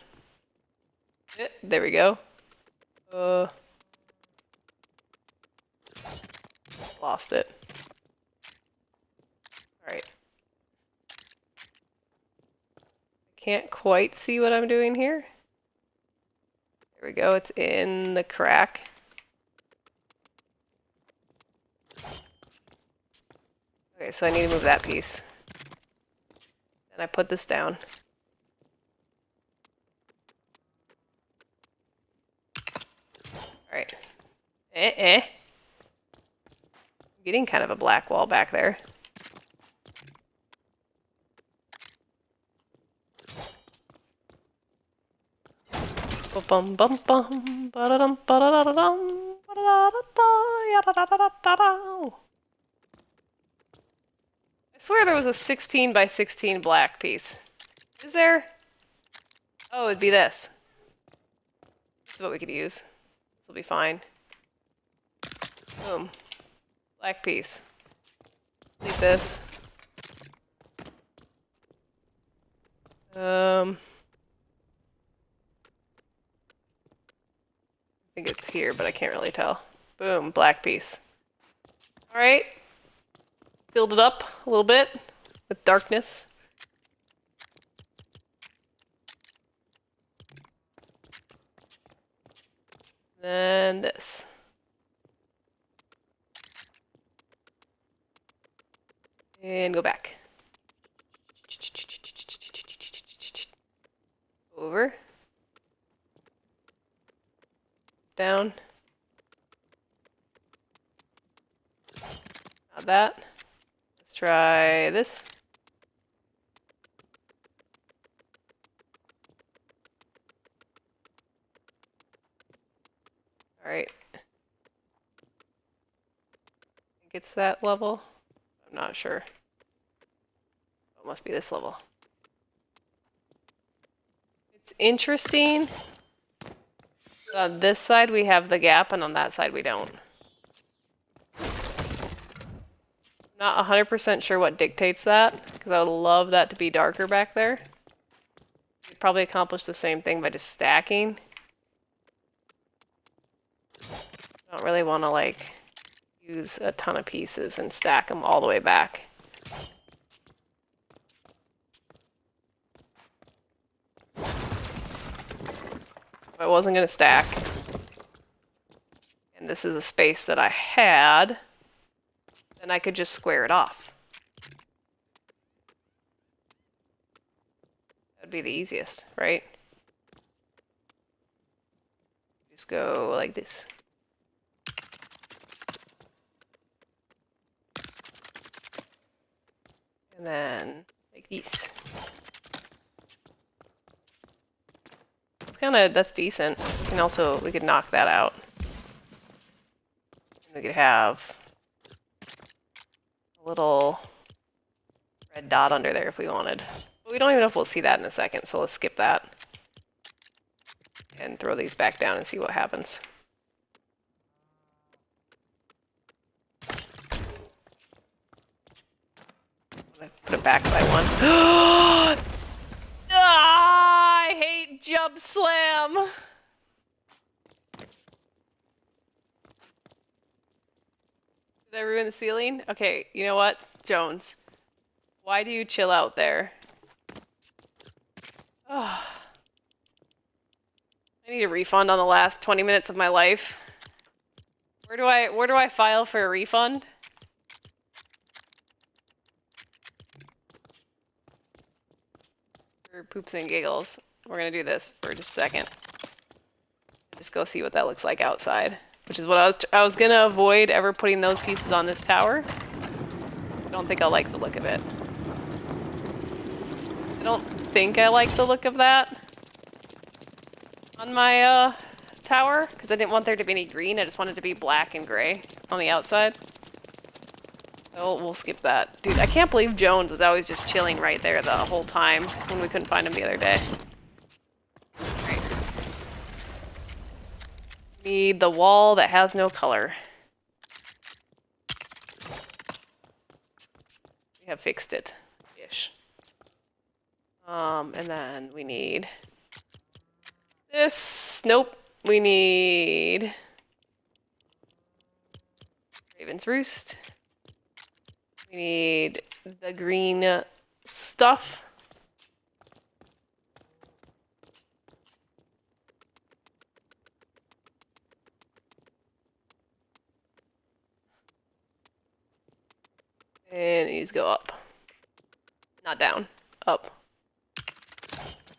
There we go. Lost it. Alright. Can't quite see what I'm doing here. There we go, it's in the crack. Okay, so I need to move that piece. And I put this down. Alright. I'm getting kind of a black wall back there. Bum bum bum ba-da-dum ba-da-da-da-dum ba-da-da-da-da-ya-da-da-da-da-da. I swear there was a 16 by 16 black piece. Is there? Oh, it'd be this. This is what we could use. This will be fine. Boom. Black piece. Leave this. I think it's here, but I can't really tell. Boom, black piece. Alright. Filled it up a little bit with darkness. Then this. And go back. Over. Down. Not that. Let's try this. Alright. I think it's that level. I'm not sure. It must be this level. It's interesting. On this side we have the gap, and on that side we don't. Not 100% sure what dictates that, because I would love that to be darker back there. You'd probably accomplish the same thing by just stacking. I don't really want to like use a ton of pieces and stack them all the way back. If I wasn't going to stack, and this is a space that I had, then I could just square it off. That'd be the easiest, right? Just go like this. And then like these. It's that's decent. We could knock that out. We could have a little red dot under there if we wanted. But we don't even know if we'll see that in a second, so let's skip that. And throw these back down and see what happens. Put it back by one. Ah, I hate jump slam. Did I ruin the ceiling? Okay, you know what, Jones? Why do you chill out there? Oh. I need a refund on the last 20 minutes of my life. Where do I file for a refund? For poops and giggles. We're gonna do this for just a second. Just go see what that looks like outside. Which is what I was gonna avoid ever putting those pieces on this tower. I don't think I'll like the look of it. I don't think I like the look of that on my tower, because I didn't want there to be any green. I just wanted it to be black and gray on the outside. So we'll skip that. Dude, I can't believe Jones was always just chilling right there the whole time when we couldn't find him the other day. Right. Need the wall that has no color. We have fixed it. Ish. And then we need this. Nope. We need Raven's Roost. We need the green stuff. And it needs to go up. Not down. Up.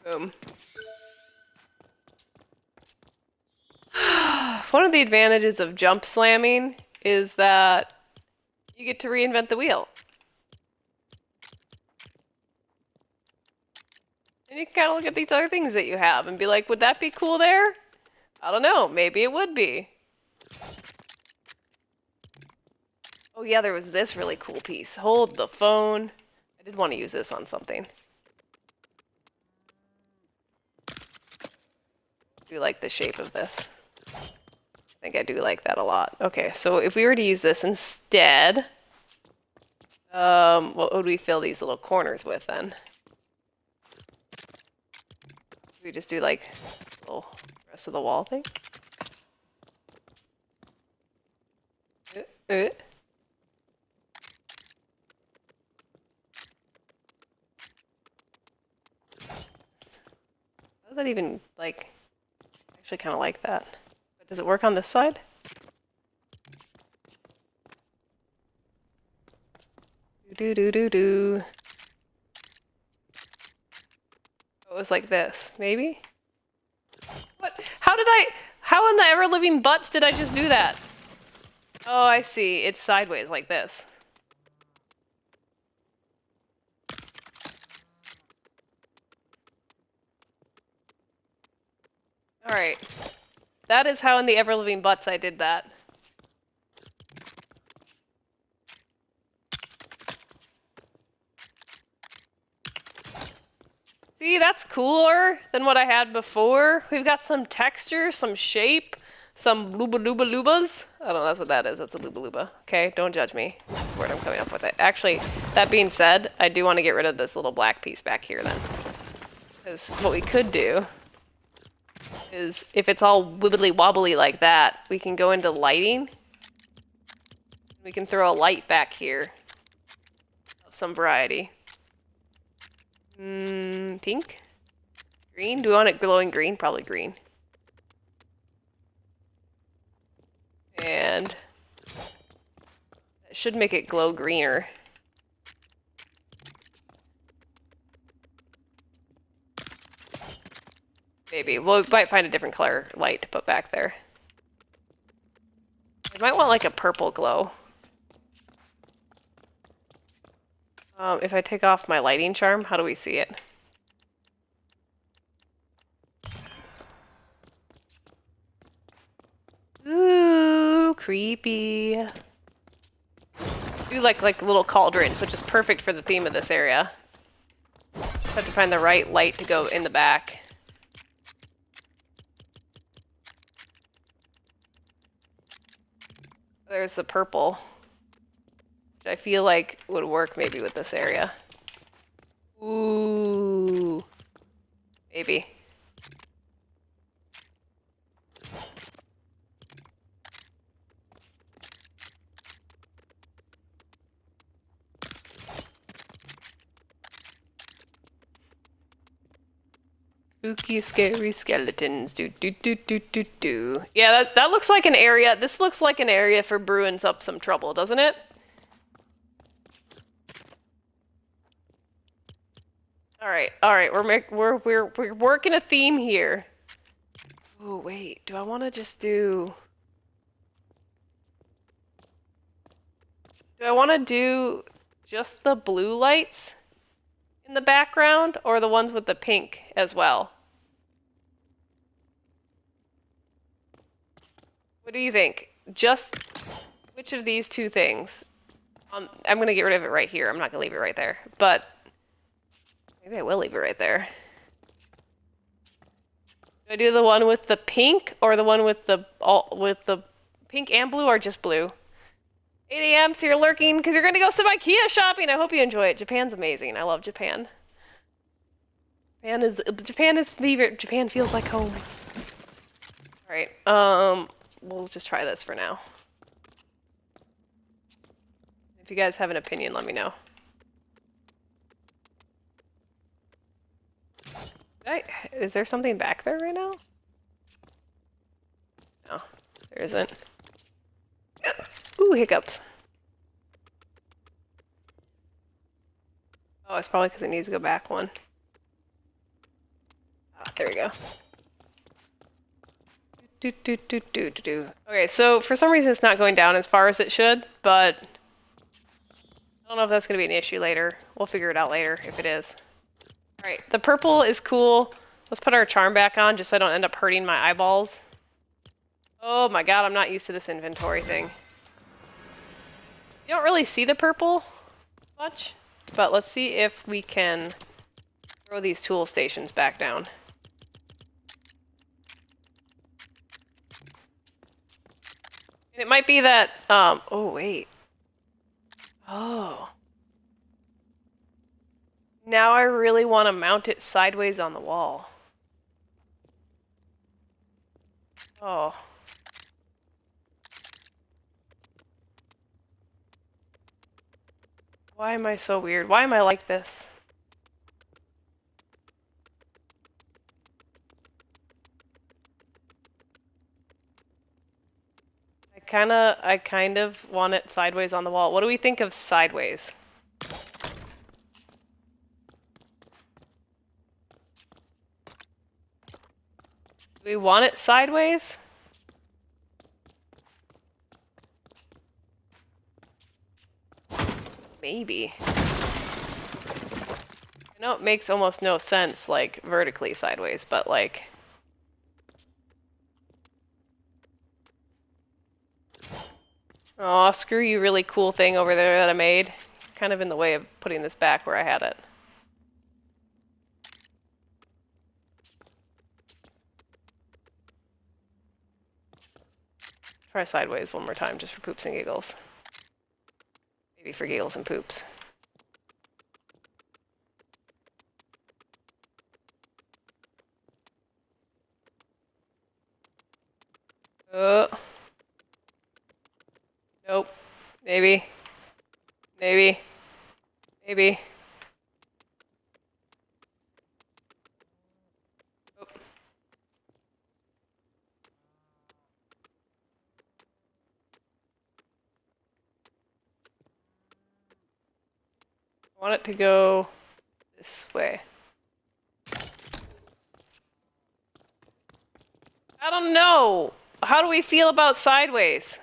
Boom. One of the advantages of jump slamming is that you get to reinvent the wheel. And you can kind of look at these other things that you have and be like, would that be cool there? I don't know, maybe it would be. Oh yeah, there was this really cool piece. Hold the phone. I did want to use this on something. I do like the shape of this. I think I do like that a lot. Okay, so if we were to use this instead, what would we fill these little corners with then? We just do like the little rest of the wall thing. How does that even, like, I actually kind of like that. But does it work on this side? Do. It was like this, maybe? What? How in the ever-living butts did I just do that? Oh, I see. It's sideways like this. Alright. That is how in the ever-living butts I did that. See, that's cooler than what I had before. We've got some texture, some shape, some lubas. I don't know, that's what that is. That's a luba. Okay, don't judge me. That's the word I'm coming up with it. Actually, that being said, I do want to get rid of this little black piece back here then. Because what we could do is, if it's all wibbly wobbly like that, we can go into lighting. We can throw a light back here of some variety. Pink? Green? Do we want it glowing green? Probably green. And it should make it glow greener. Maybe. We might find a different color light to put back there. I might want like a purple glow. If I take off my lighting charm, how do we see it? Ooh, creepy. do like little cauldrons, which is perfect for the theme of this area. Have to find the right light to go in the back. There's the purple, which I feel like would work maybe with this area. Ooh, maybe. Spooky, scary skeletons. Do do do do do do. Yeah, that looks like an area. This looks like an area for Brewing's up some trouble, doesn't it? All right. We're working a theme here. Oh wait, do I want to just do? Do I want to do just the blue lights in the background, or the ones with the pink as well? What do you think? Just which of these two things? I'm going to get rid of it right here. I'm not going to leave it right there. But maybe I will leave it right there. Do I do the one with the pink or the one with the pink and blue, or just blue? 8 a.m. so you're lurking because you're going to go some IKEA shopping. I hope you enjoy it. Japan's amazing. I love Japan. Japan is favorite. Japan feels like home. All right. We'll just try this for now. If you guys have an opinion, let me know. Is there something back there right now? No, there isn't. Ooh, hiccups. Oh, it's probably because it needs to go back one. Ah, there we go. Okay, so for some reason it's not going down as far as it should, but I don't know if that's going to be an issue later. We'll figure it out later if it is. Alright, the purple is cool. Let's put our charm back on just so I don't end up hurting my eyeballs. Oh my god, I'm not used to this inventory thing. You don't really see the purple much, but let's see if we can throw these tool stations back down. And it might be that, oh wait. Oh. Now I really want to mount it sideways on the wall. Oh. Why am I so weird? Why am I like this? I kind of want it sideways on the wall. What do we think of sideways? Do we want it sideways? Maybe. I know it makes almost no sense, like, vertically sideways, but, like... Aw, screw you, really cool thing over there that I made. Kind of in the way of putting this back where I had it. Try sideways one more time, just for poops and giggles. Maybe for giggles and poops. Oh. Nope. Maybe. Maybe. Maybe. Nope. I want it to go this way. I don't know. How do we feel about sideways?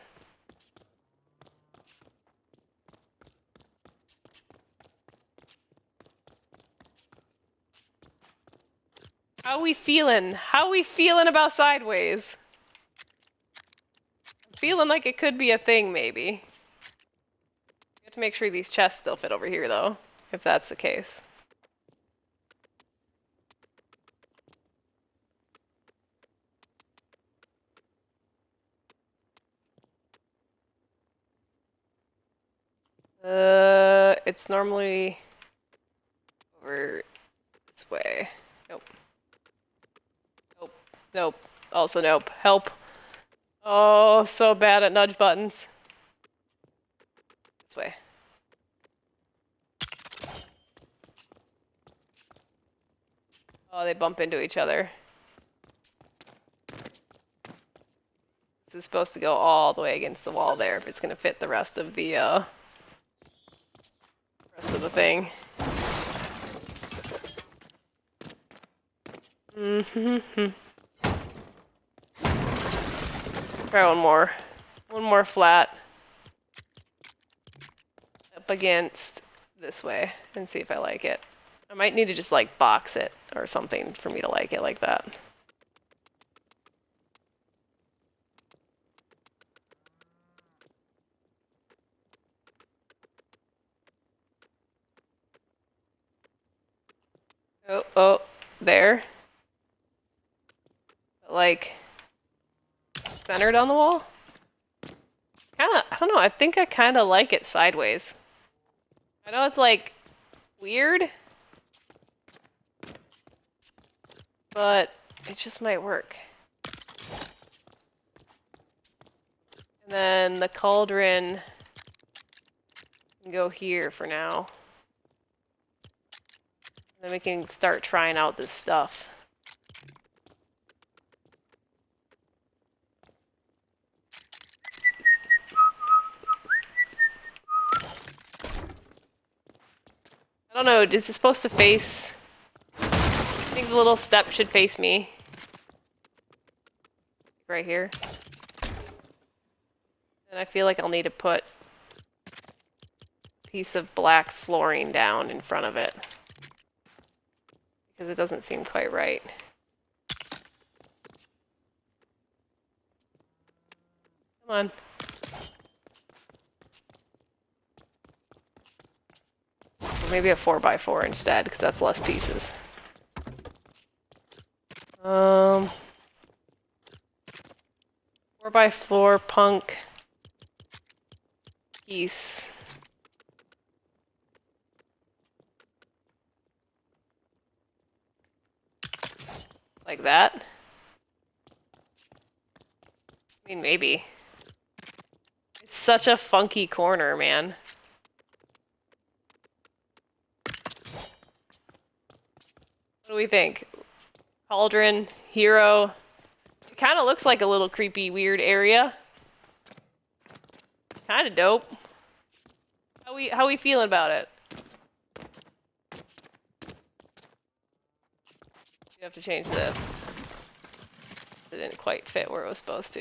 How we feeling? How we feeling about sideways? I'm feeling like it could be a thing, maybe. We have to to make sure these chests still fit over here, though, if that's the case. It's normally over this way. Nope. Nope. Nope. Also nope. Help. Oh, so bad at nudge buttons. This way. Oh, they bump into each other. This is supposed to go all the way against the wall there if it's going to fit the rest of the thing. Try one more. One more flat. Up against this way and see if I like it. I might need to just like box it or something for me to like it like that. Oh, there. Like, centered on the wall? Kinda, I don't know, I think I kinda like it sideways. I know it's like, weird, but it just might work. And then the cauldron can go here for now. And then we can start trying out this stuff. I don't know, is this supposed to face... I think the little step should face me. Right here. And I feel like I'll need to put a piece of black flooring down in front of it. Because it doesn't seem quite right. Come on. Or maybe a 4x4 instead, because that's less pieces. 4x4 punk piece. Like that? I mean, maybe. It's such a funky corner, man. What do we think? Cauldron, hero. It kind of looks like a little creepy, weird area. Kind of dope. How we feeling about it? You have to change this. It didn't quite fit where it was supposed to.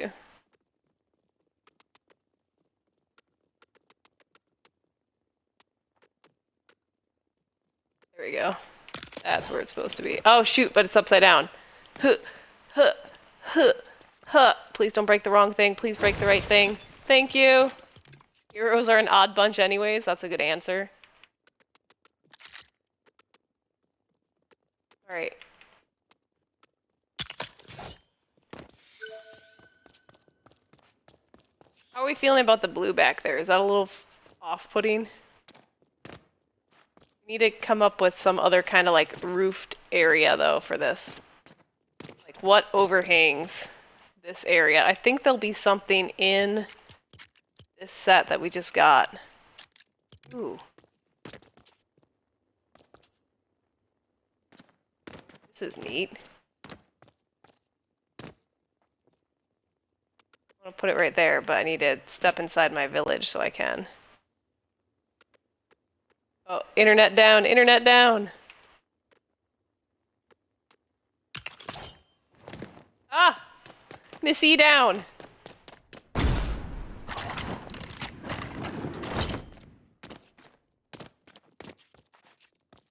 There we go. That's where it's supposed to be. Oh shoot, but it's upside down. Huh, huh, huh, huh. Please don't break the wrong thing. Please break the right thing. Thank you. Heroes are an odd bunch anyways. That's a good answer. Alright. How are we feeling about the blue back there? Is that a little off-putting? We need to come up with some other kind of like roofed area though for this. Like what overhangs this area? I think there'll be something in this set that we just got. Ooh. This is neat. I want to put it right there, but I need to step inside my village so I can. Oh, internet down, internet down! Ah! Missy down!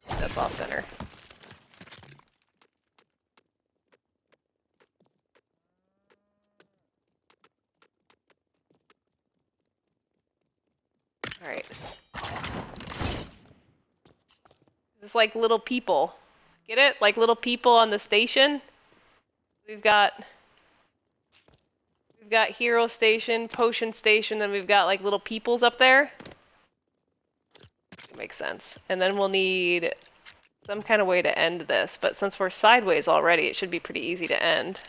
That's off center. Alright. Just like little people. Get it? Like little people on the station. We've got hero station, potion station, then we've got like little peoples up there. Makes sense. And then we'll need some kind of way to end this, but since we're sideways already, it should be pretty easy to end.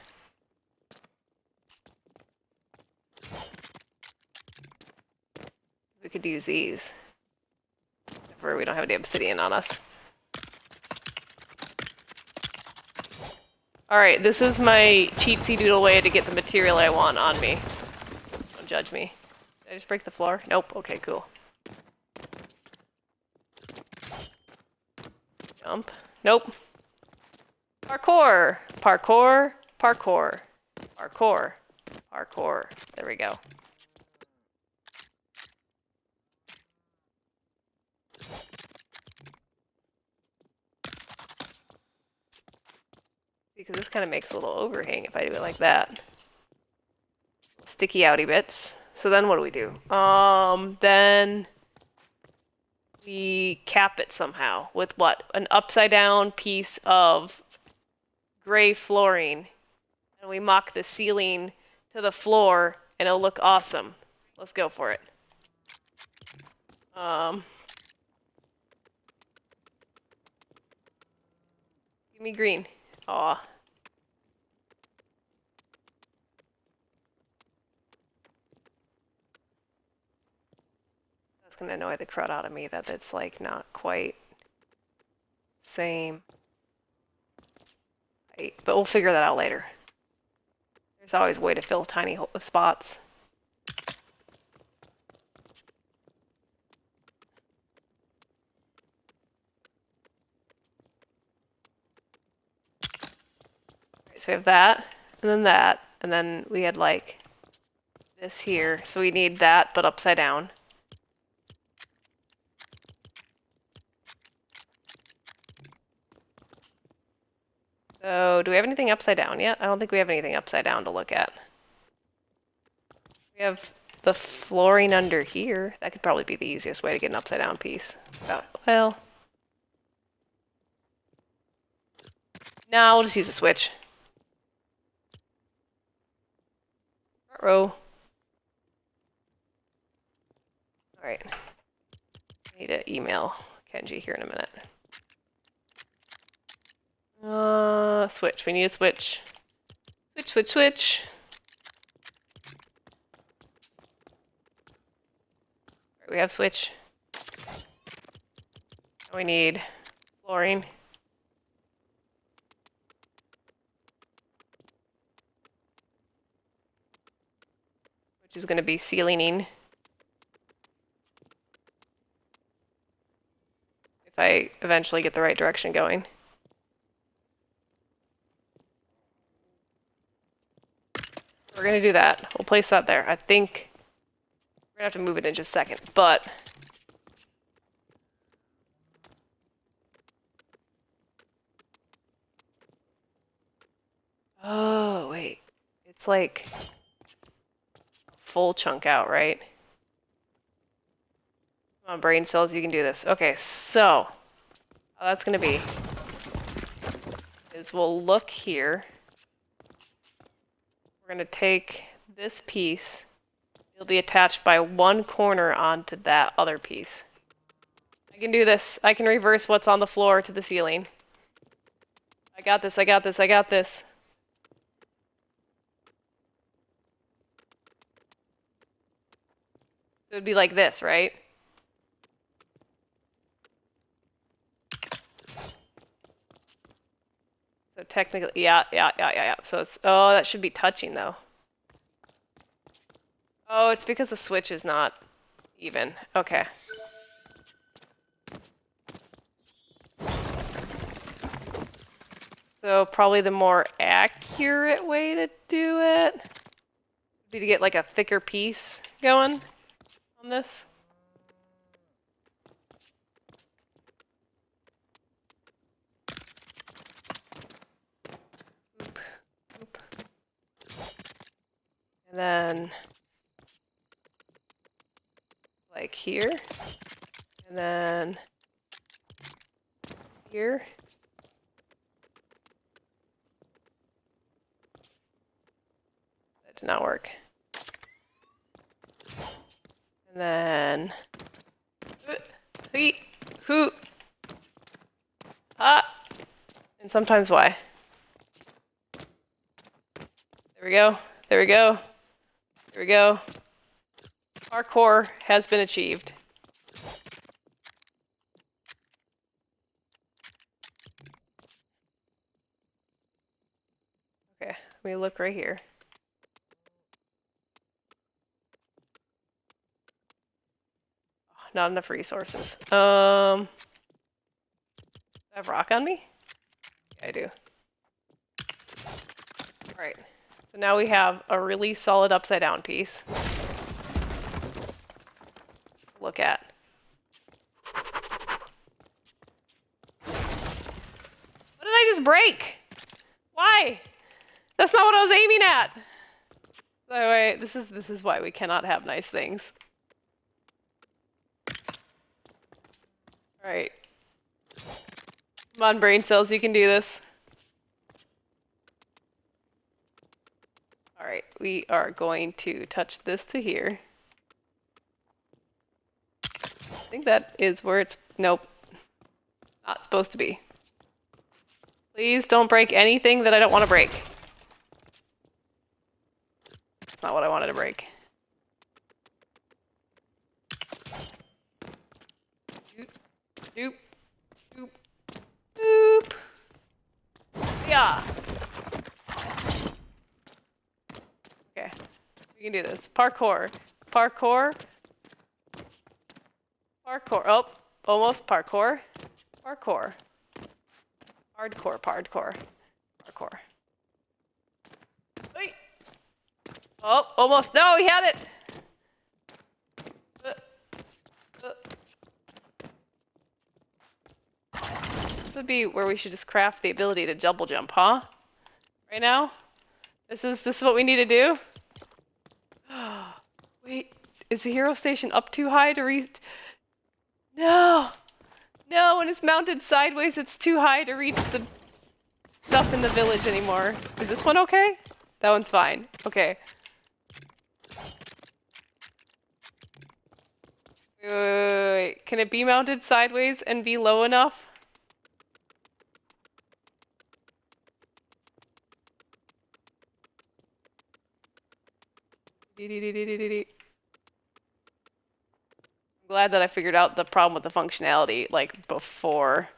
We could use these. Where we don't have any obsidian on us. Alright, this is my cheatsy doodle way to get the material I want on me. Don't judge me. Did I just break the floor? Nope. Okay, cool. Jump. Nope. Parkour! Parkour! Parkour. Parkour. Parkour. There we go. Because this kind of makes a little overhang if I do it like that. Sticky outy bits. So then what do we do? Then we cap it somehow with what? An upside down piece of gray flooring. And we mock the ceiling to the floor and it'll look awesome. Let's go for it. Give me green. Aw. That's gonna annoy the crud out of me that it's like not quite same height, but we'll figure that out later. There's always a way to fill tiny spots. So we have that, and then we had like this here. So we need that, but upside down. So do we have anything upside down yet? I don't think we have anything upside down to look at. We have the flooring under here. That could probably be the easiest way to get an upside down piece. Well, no, we'll just use a switch. Row. Alright. I need to email Kenji here in a minute. Switch. We need a switch. Switch, switch, switch. Right, we have switch. We need flooring. Which is going to be ceilinging. If I eventually get the right direction going. We're going to do that. We'll place that there. I think we're going to have to move it in just a second, but oh, wait. It's like full chunk out, right? Come on, brain cells, you can do this. Okay, so how that's going to be is we'll look here. We're going to take this piece. It'll be attached by one corner onto that other piece. I can do this. I can reverse what's on the floor to the ceiling. I got this, I got this, I got this. So it'd be like this, right? So technically, yeah. So it's, oh, that should be touching though. Oh, it's because the switch is not even. Okay. So probably the more accurate way to do it would be to get like a thicker piece going on this. Oop, oop. And then like here, and then here. That did not work. And then... Hoo! Ah! And sometimes Y. There we go. There we go. There we go. Parkour has been achieved. Okay, let me look right here. Oh, not enough resources. I have rock on me? Yeah, I do. Alright. So now we have a really solid upside down piece. Look at. What did I just break? Why? That's not what I was aiming at. Anyway, this is why we cannot have nice things. All right. Come on, brain cells, you can do this. All right, we are going to touch this to here. I think that is where it's, nope, not supposed to be. Please don't break anything that I don't want to break. That's not what I wanted to break. Doop, doop, doop. Yeah. Okay, we can do this. Parkour, parkour. Parkour. Oh, almost parkour. Parkour. Hardcore, hardcore. Parkour. Wait. Oh, almost. No, he had it. This would be where we should just craft the ability to double jump, huh? Right now? This is what we need to do? Wait, is the hero station up too high to reach? No! No, when it's mounted sideways, it's too high to reach the stuff in the village anymore. Is this one okay? That one's fine. Okay. Wait. Can it be mounted sideways and be low enough? I'm glad that I figured out the problem with the functionality, like, before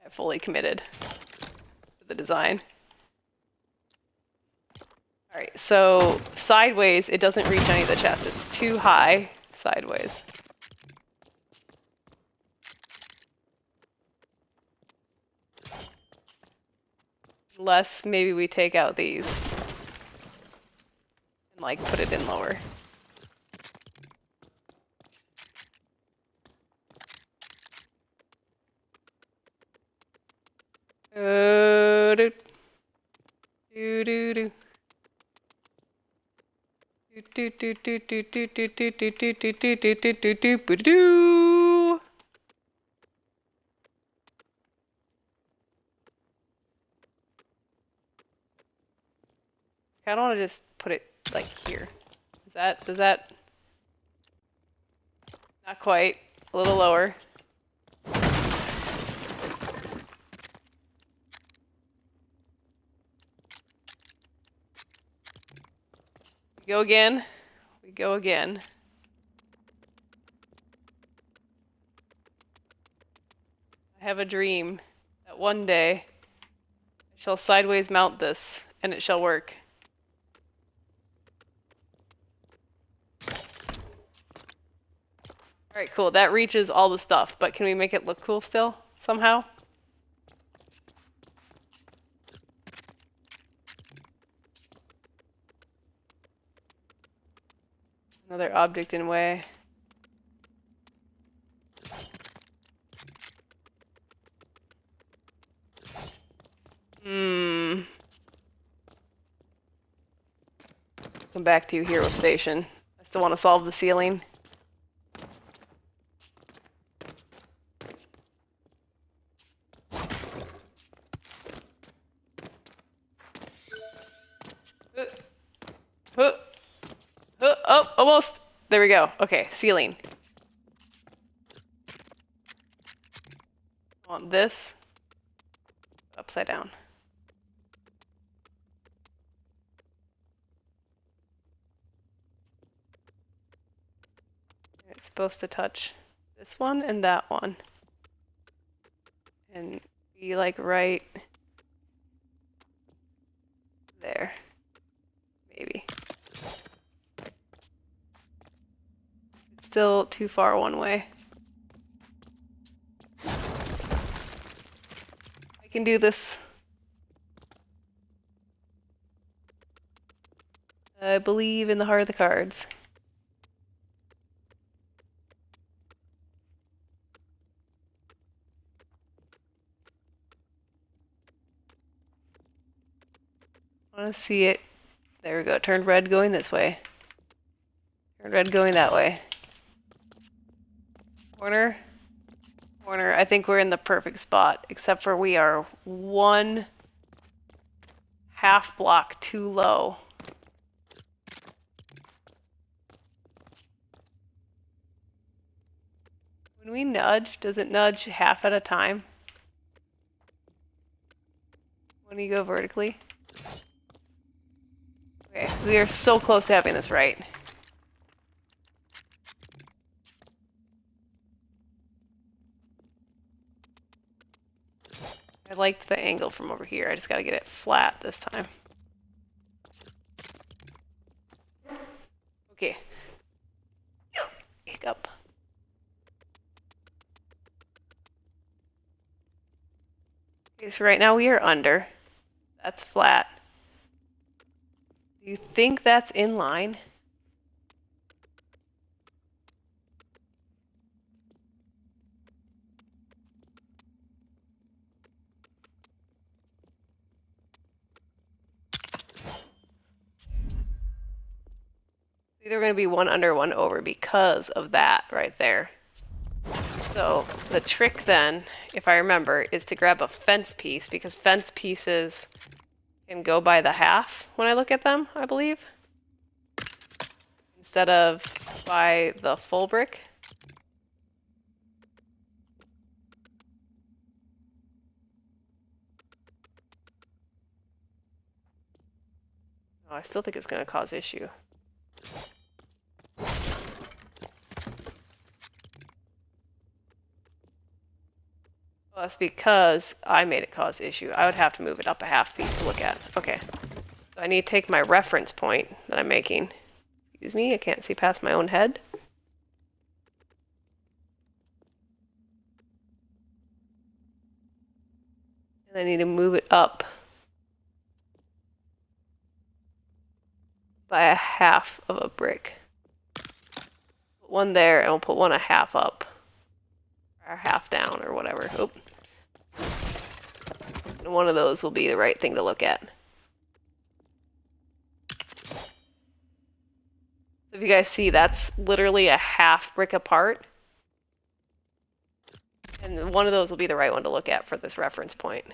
I fully committed to the design. Alright, so sideways, it doesn't reach any of the chests. It's too high sideways. Unless maybe we take out these and like put it in lower. Do do do do. Do do do do do do do do do do do do do do do do. I don't want to just put it like here. Does that? Not quite. A little lower. We go again. We go again. I have a dream that one day I shall sideways mount this and it shall work. Alright, cool. That reaches all the stuff, but can we make it look cool still, somehow? Another object in way. Come back to you, Hero Station. I still want to solve the ceiling. oh, almost. There we go. Okay, ceiling. I want this upside down. It's supposed to touch this one and that one. And be like right there. Maybe. It's still too far one way. I can do this. I believe in the heart of the cards. I want to see it. There we go. Turned red going this way. Turned red going that way. Corner. Corner. I think we're in the perfect spot, except for we are 1 half block too low. When we nudge, does it nudge half at a time? When you go vertically? Okay, we are so close to having this right. I liked the angle from over here. I just gotta get it flat this time. Okay. Hiccup. Okay, so right now we are under. That's flat. Do you think that's in line? Either going to be one under, one over because of that right there. So the trick then, if I remember, is to grab a fence piece because fence pieces can go by the half when I look at them, I believe. Instead of by the full brick. Oh, I still think it's going to cause issue. Well, that's because I made it cause issue. I would have to move it up a half piece to look at. Okay. So I need to take my reference point that I'm making. Excuse me, I can't see past my own head. And I need to move it up by a half of a brick. Put one there, and we'll put one a half up. Or half down, or whatever. Oh. And one of those will be the right thing to look at. So if you guys see, that's literally a half brick apart. And one of those will be the right one to look at for this reference point.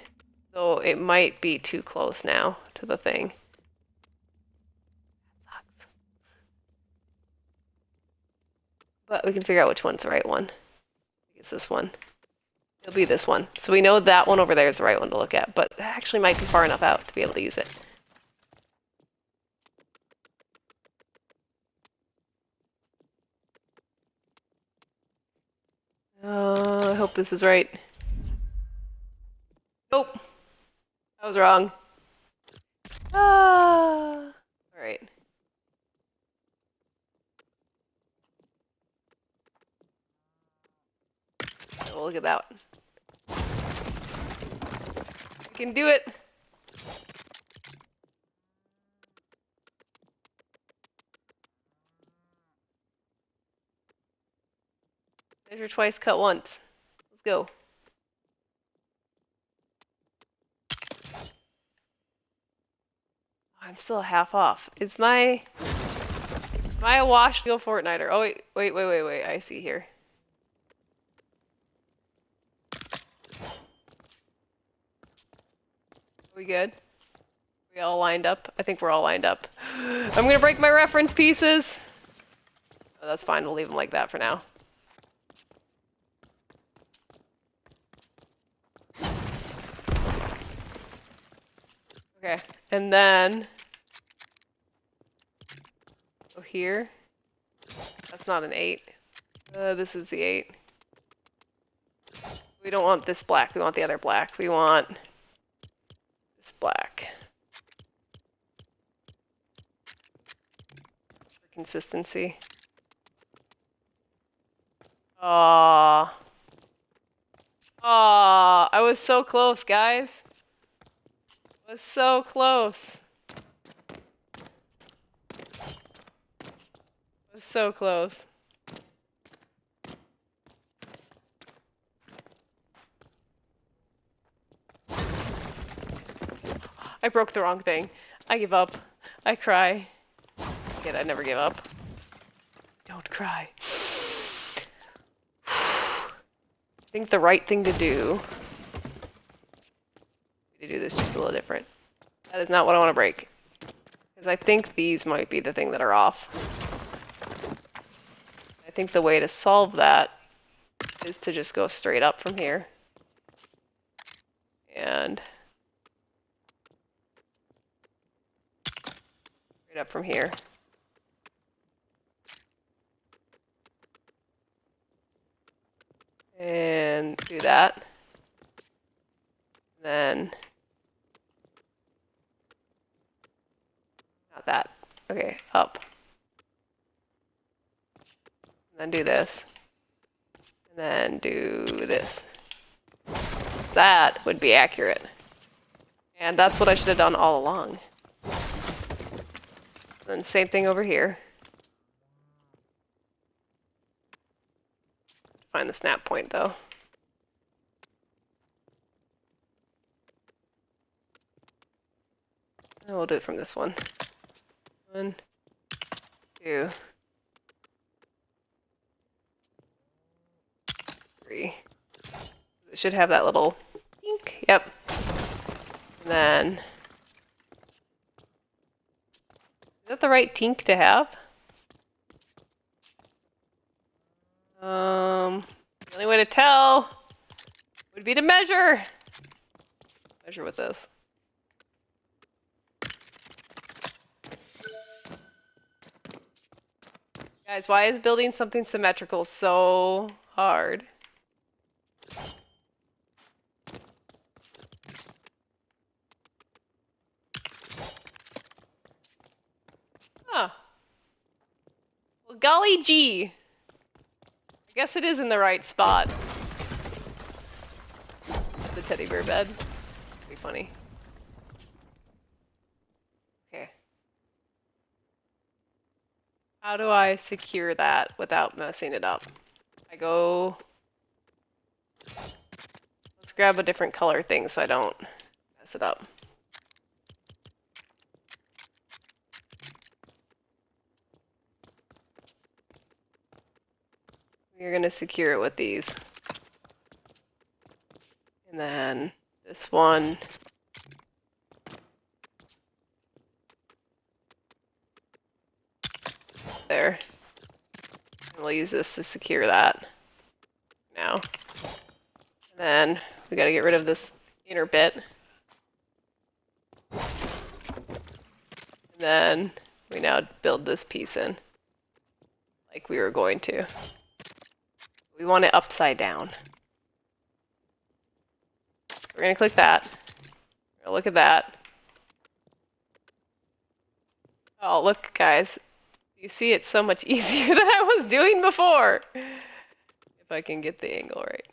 So it might be too close now to the thing. That sucks. But we can figure out which one's the right one. It's this one. It'll be this one. So we know that one over there is the right one to look at, but that actually might be far enough out to be able to use it. I hope this is right. Nope. I was wrong. Ah. All right. Oh, look at that one. I can do it. Measure twice, cut once. Let's go. I'm still half off. Is my... Am I a washed steel Fortniter? Oh, wait. I see here. Are we good? Are we all lined up? I think we're all lined up. I'm gonna break my reference pieces. Oh, that's fine, we'll leave them like that for now. Okay, and then go here. That's not an 8. This is the 8. We don't want this black, we want the other black. We want this black. For consistency. Aww. Aww, I was so close, guys. I was so close. I was so close. I broke the wrong thing. I give up. I cry. Yet I never give up. Don't cry. I think the right thing to do this just a little different. That is not what I want to break. Because I think these might be the thing that are off. I think the way to solve that is to just go straight up from here. And straight up from here. And do that. Then not that. Okay, up. And then do this. And then do this. That would be accurate. And that's what I should have done all along. And then same thing over here. Find the snap point though. And we'll do it from this one. 1, 2, 3. It should have that little ink. Yep. And then is that the right tink to have? The only way to tell would be to measure. Measure with this. Guys, why is building something symmetrical so hard? Huh. Well, golly gee. I guess it is in the right spot. The teddy bear bed. Be funny. Okay. How do I secure that without messing it up? I go... Let's grab a different color thing so I don't mess it up. We're going to secure it with these. And then this one. There. And we'll use this to secure that now. And then we got to get rid of this inner bit. And then we now build this piece in like we were going to. We want it upside down. We're going to click that. We're going to look at that. Oh, look, guys. You see it's so much easier than I was doing before. If I can get the angle right.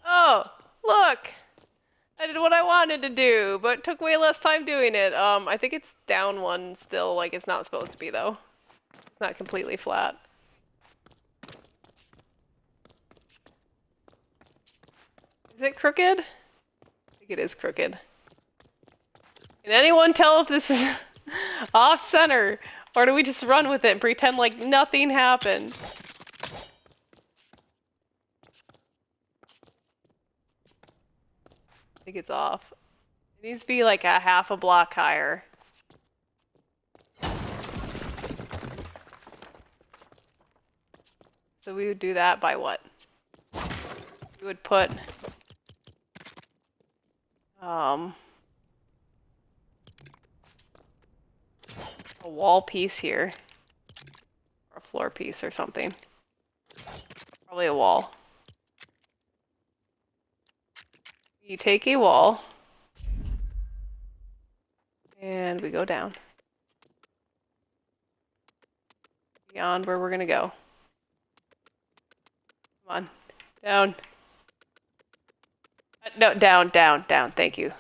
Oh, look! I did what I wanted to do, but it took way less time doing it. I think it's down one still, like it's not supposed to be, though. It's not completely flat. Is it crooked? I think it is crooked. Can anyone tell if this is off center? Or do we just run with it and pretend like nothing happened? I think it's off. It needs to be like a half a block higher. So we would do that by what? We would put a wall piece here, or a floor piece or something. Probably a wall. You take a wall, and we go down. Beyond where we're gonna go. Come on. Down. No, down, down, down. Thank you.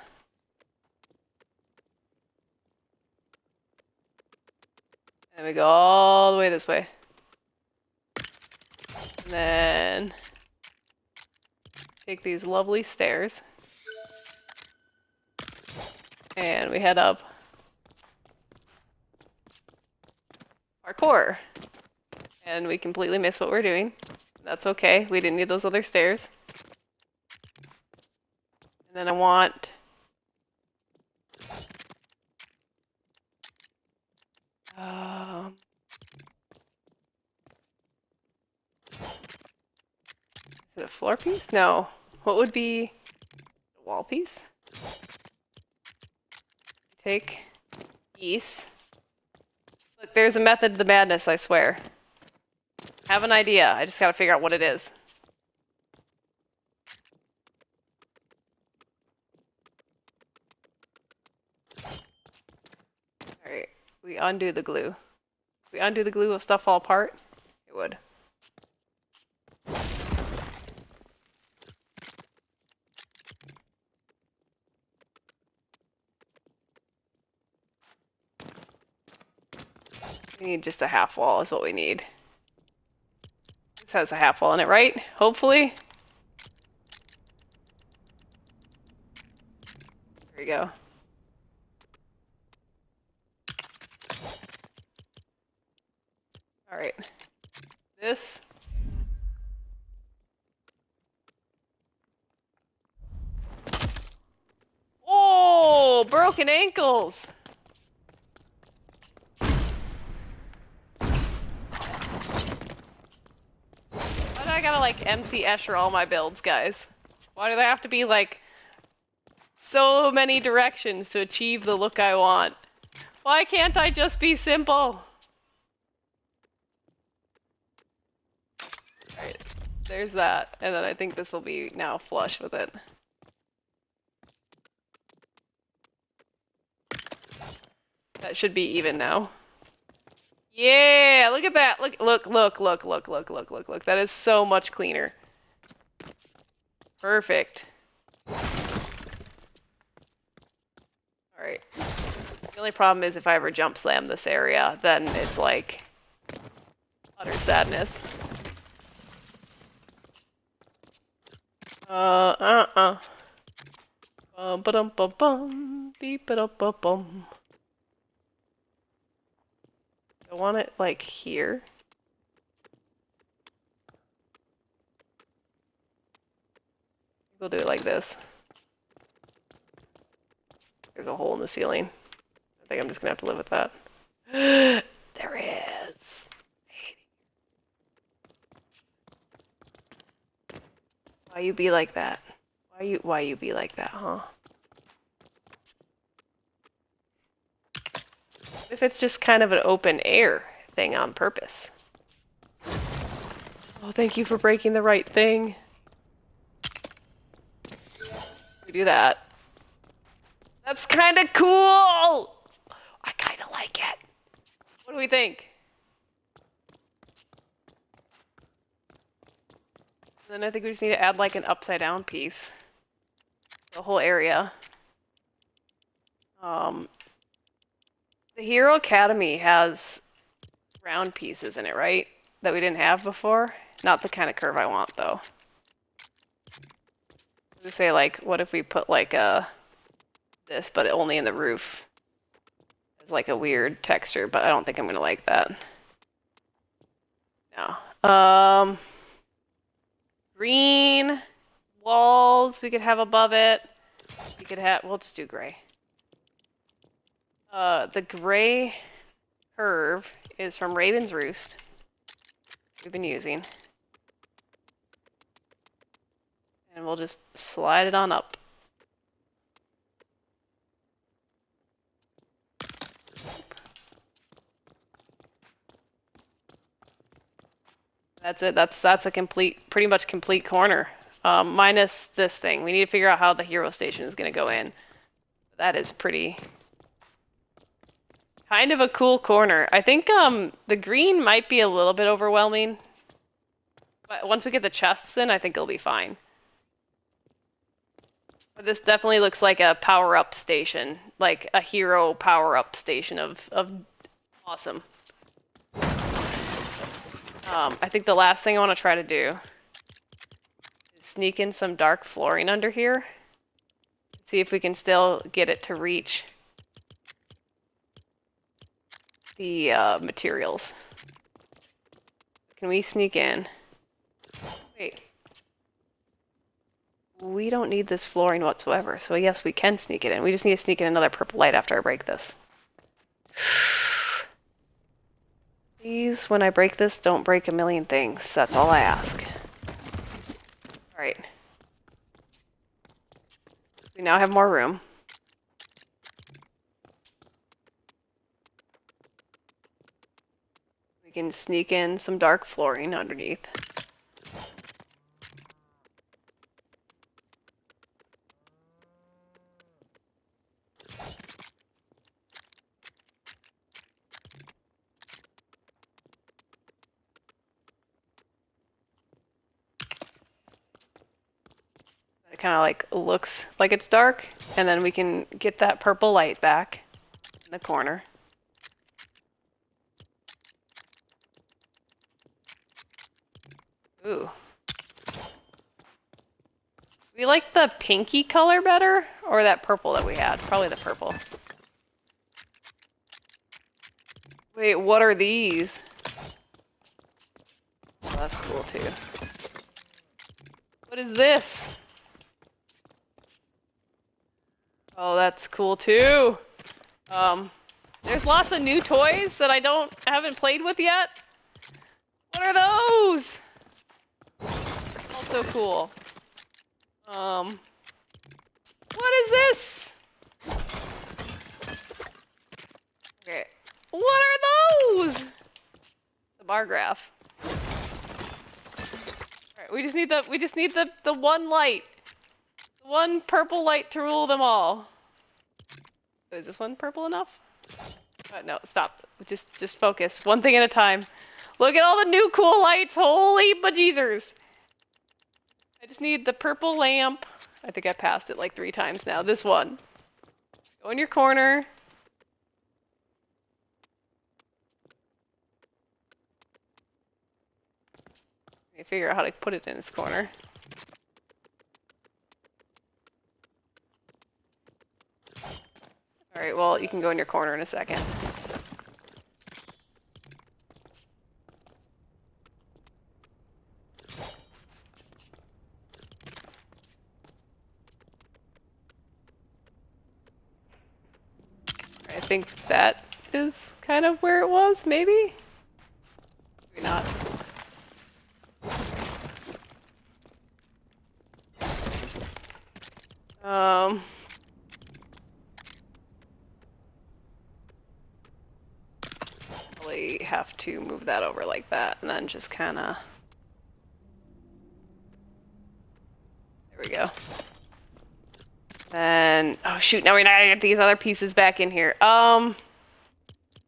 And we go all the way this way. And then take these lovely stairs. And we head up. Parkour. And we completely miss what we're doing. That's okay. We didn't need those other stairs. And then I want... is it a floor piece? No. What would be a wall piece? Take these. Look, there's a method to the madness, I swear. I have an idea. I just gotta figure out what it is. Alright, we undo the glue. If we undo the glue, will stuff fall apart? It would. We need just a half wall is what we need. This has a half wall in it, right? Hopefully. There we go. All right. This. Oh, broken ankles. Why do I gotta like MC Escher all my builds, guys? Why do they have to be like so many directions to achieve the look I want? Why can't I just be simple? Alright, there's that. And then I think this will be now flush with it. That should be even now. Yeah, look at that. Look, look, look, look, look, look, look, look, look. That is so much cleaner. Perfect. Alright. The only problem is if I ever jump slam this area, then it's like utter sadness. Ba-dum-bum-bum. Beep-a-dum-bum-bum. I want it like here. We'll do it like this. There's a hole in the ceiling. I think I'm just gonna have to live with that. There is. Why you be like that? Why you be like that, huh? What if it's just kind of an open air thing on purpose? Oh, thank you for breaking the right thing. We do that. That's kind of cool! I kind of like it. What do we think? And then I think we just need to add like an upside down piece. The whole area. The Hero Academy has round pieces in it, right? That we didn't have before. Not the kind of curve I want, though. Just say, like, what if we put, like, this, but only in the roof? It's like a weird texture, but I don't think I'm gonna like that. No. Green walls we could have above it. We could have, we'll just do gray. The gray curve is from Raven's Roost. We've been using. we'll just slide it on up. That's it. That's a pretty much complete corner. Minus this thing. We need to figure out how the hero station is going to go in. That is pretty... kind of a cool corner. I think the green might be a little bit overwhelming. But once we get the chests in, I think it'll be fine. But this definitely looks like a power-up station. Like a hero power-up station of awesome. I think the last thing I want to try to do is sneak in some dark flooring under here. See if we can still get it to reach the materials. Can we sneak in? Wait. We don't need this flooring whatsoever, so yes, we can sneak it in. We just need to sneak in another purple light after I break this. Please, when I break this, don't break a million things. That's all I ask. Alright. We now have more room. We can sneak in some dark flooring underneath. It kind of like looks like it's dark, and then we can get that purple light back in the corner. Ooh. We like the pinky color better, or that purple that we had? Probably the purple. Wait, what are these? Oh, that's cool too. What is this? Oh, that's cool too. There's lots of new toys that I haven't played with yet. What are those? Also cool. What is this? Okay. What are those? The bar graph. Alright, we just need the one light. One purple light to rule them all. Is this one purple enough? No, stop. Just focus. One thing at a time. Look at all the new cool lights. Holy bejeezers. I just need the purple lamp. I think I passed it like 3 times now. This one. Go in your corner. Let me figure out how to put it in its corner. Alright, well, you can go in your corner in a second. I think that is kind of where it was, maybe? Maybe not. Probably have to move that over like that, and then just kind of... There we go. And oh shoot, now we gotta get these other pieces back in here.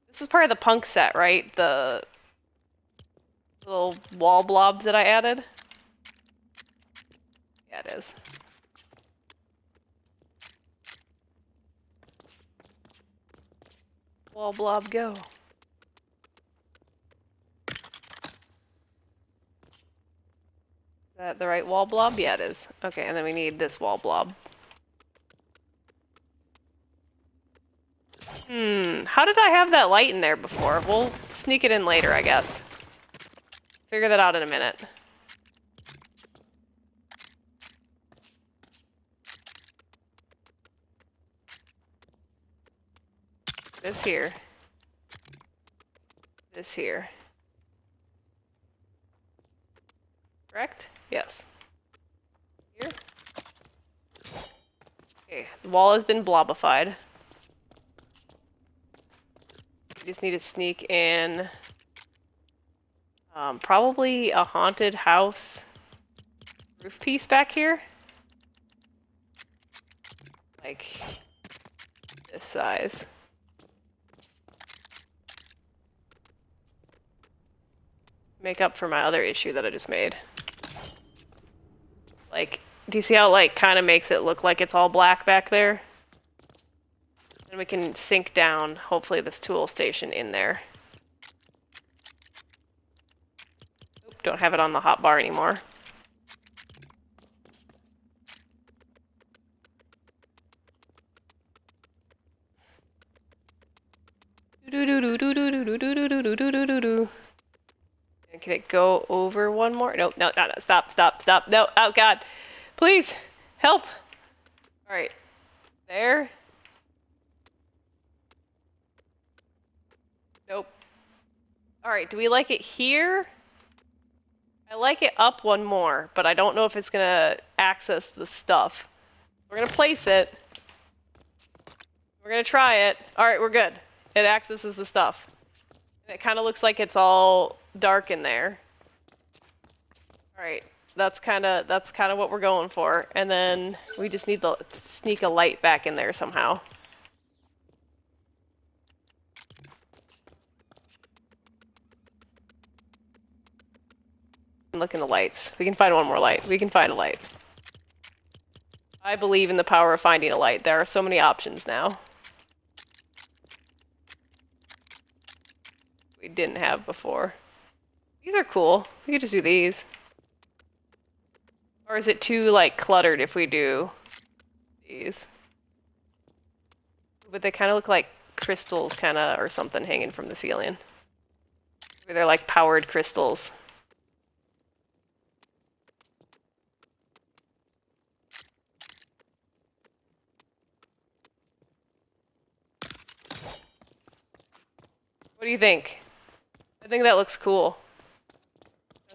This is part of the punk set, right? The little wall blobs that I added. Yeah, it is. Wall blob, go. Is that the right wall blob? Yeah, it is. Okay, and then we need this wall blob. How did I have that light in there before? We'll sneak it in later, I guess. Figure that out in a minute. This here. This here. Correct? Yes. Here? Okay, the wall has been blobified. We just need to sneak in. Probably a haunted house roof piece back here. Like this size. Make up for my other issue that I just made. Like, do you see how it, like, kind of makes it look like it's all black back there? And we can sink down, hopefully, this tool station in there. Oop, don't have it on the hotbar anymore. Can it go over one more? No, no, no, no, stop, stop, stop. No, oh God. Please, help. All right, there. Nope. All right, do we like it here? I like it up one more, but I don't know if it's gonna access the stuff. We're gonna place it. We're gonna try it. All right, we're good. It accesses the stuff. And it kind of looks like it's all dark in there. All right, that's kind of what we're going for. And then we just need to sneak a light back in there somehow. Look in the lights. We can find one more light. We can find a light. I believe in the power of finding a light. There are so many options now. We didn't have before. These are cool. We could just do these. Or is it too, like, cluttered if we do these? But they kind of look like crystals, kind of, or something hanging from the ceiling. Maybe they're like powered crystals. What do you think? I think that looks cool.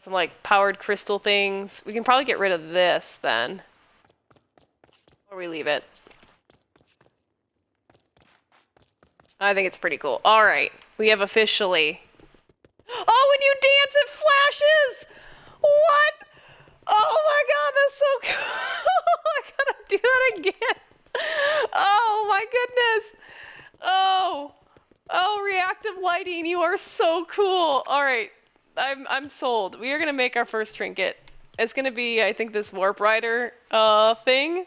Some like powered crystal things. We can probably get rid of this then. Or we leave it. I think it's pretty cool. Alright, we have officially... Oh, when you dance it flashes! What? Oh my god, that's so cool! I gotta do that again. Oh my goodness! Oh! Oh, reactive lighting, you are so cool! Alright. I'm sold. We are gonna make our first trinket. It's gonna be, I think, this warp rider thing.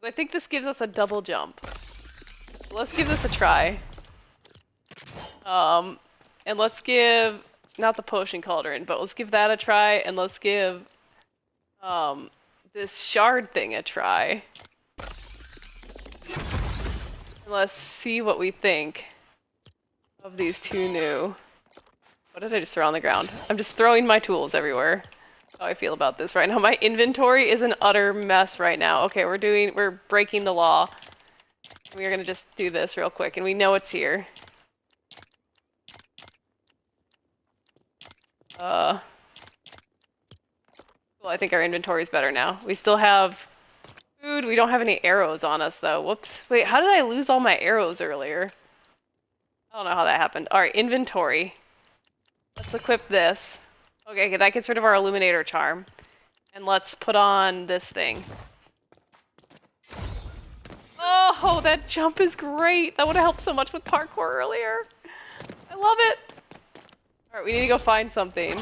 I think this gives us a double jump. Let's give this a try. And let's give not the potion cauldron, but let's give that a try, and let's give this shard thing a try. And let's see what we think of these two new. What did I just throw on the ground? I'm just throwing my tools everywhere. That's how I feel about this right now. My inventory is an utter mess right now. Okay, we're breaking the law. We are gonna just do this real quick, and we know it's here. Well, I think our inventory is better now. We still have food. We don't have any arrows on us, though. Whoops. Wait, how did I lose all my arrows earlier? I don't know how that happened. All right, inventory. Let's equip this. Okay, that gets rid of our illuminator charm. And let's put on this thing. Oh, that jump is great. That would have helped so much with parkour earlier. I love it. All right, we need to go find something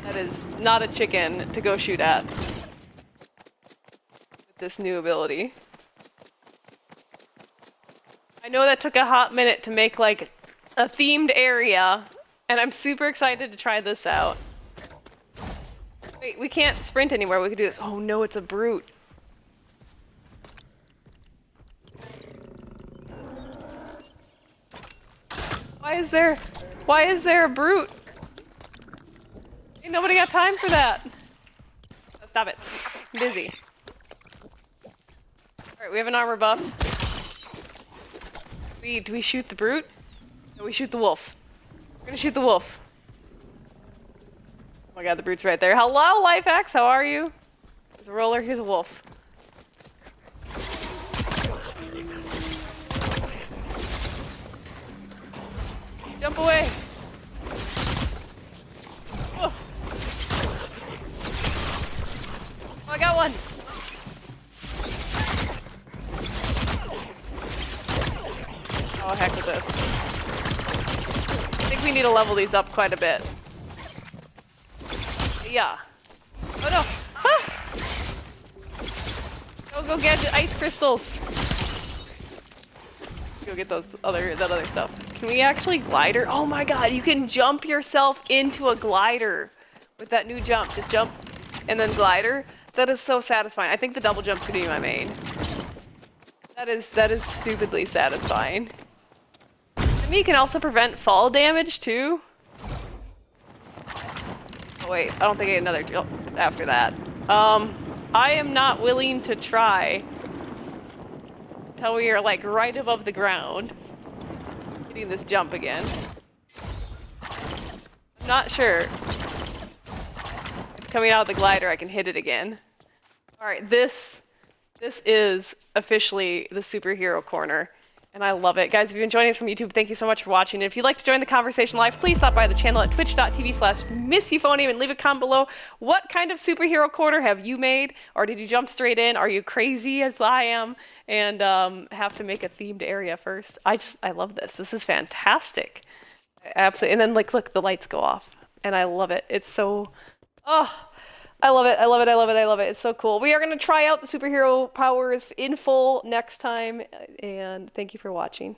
that is not a chicken to go shoot at with this new ability. I know that took a hot minute to make like a themed area, and I'm super excited to try this out. Wait, we can't sprint anywhere. We could do this. Oh no, it's a brute. Why is there a brute? Ain't nobody got time for that. Oh, stop it. I'm busy. Alright, we have an armor buff. Do we shoot the brute? No, we shoot the wolf. We're gonna shoot the wolf. Oh my god, the brute's right there. Hello, LifeX, how are you? There's a roller, here's a wolf. Jump away. Oh, I got one. Oh, heck with this. I think we need to level these up quite a bit. Yeah. Oh no. Ah! Go gadget ice crystals. Go get that other stuff. Can we actually glider? Oh my god, you can jump yourself into a glider with that new jump. Just jump and then glider. That is so satisfying. I think the double jump's gonna be my main. That is stupidly satisfying. And you can also prevent fall damage too. Oh wait, I don't think I get another jump after that. I am not willing to try until we are like right above the ground. Getting this jump again. I'm not sure. If coming out of the glider I can hit it again. Alright, this is officially the superhero corner. And I love it. Guys, if you've been joining us from YouTube, thank you so much for watching. And if you'd like to join the conversation live, please stop by the channel at twitch.tv/MissEuphonium and leave a comment below. What kind of superhero corner have you made? Or did you jump straight in? Are you crazy as I am and have to make a themed area first? I love this. This is fantastic. Absolutely. And then like, look, the lights go off. And I love it. It's so, oh, I love it. I love it. I love it. I love it. It's so cool. We are going to try out the superhero powers in full next time. And thank you for watching.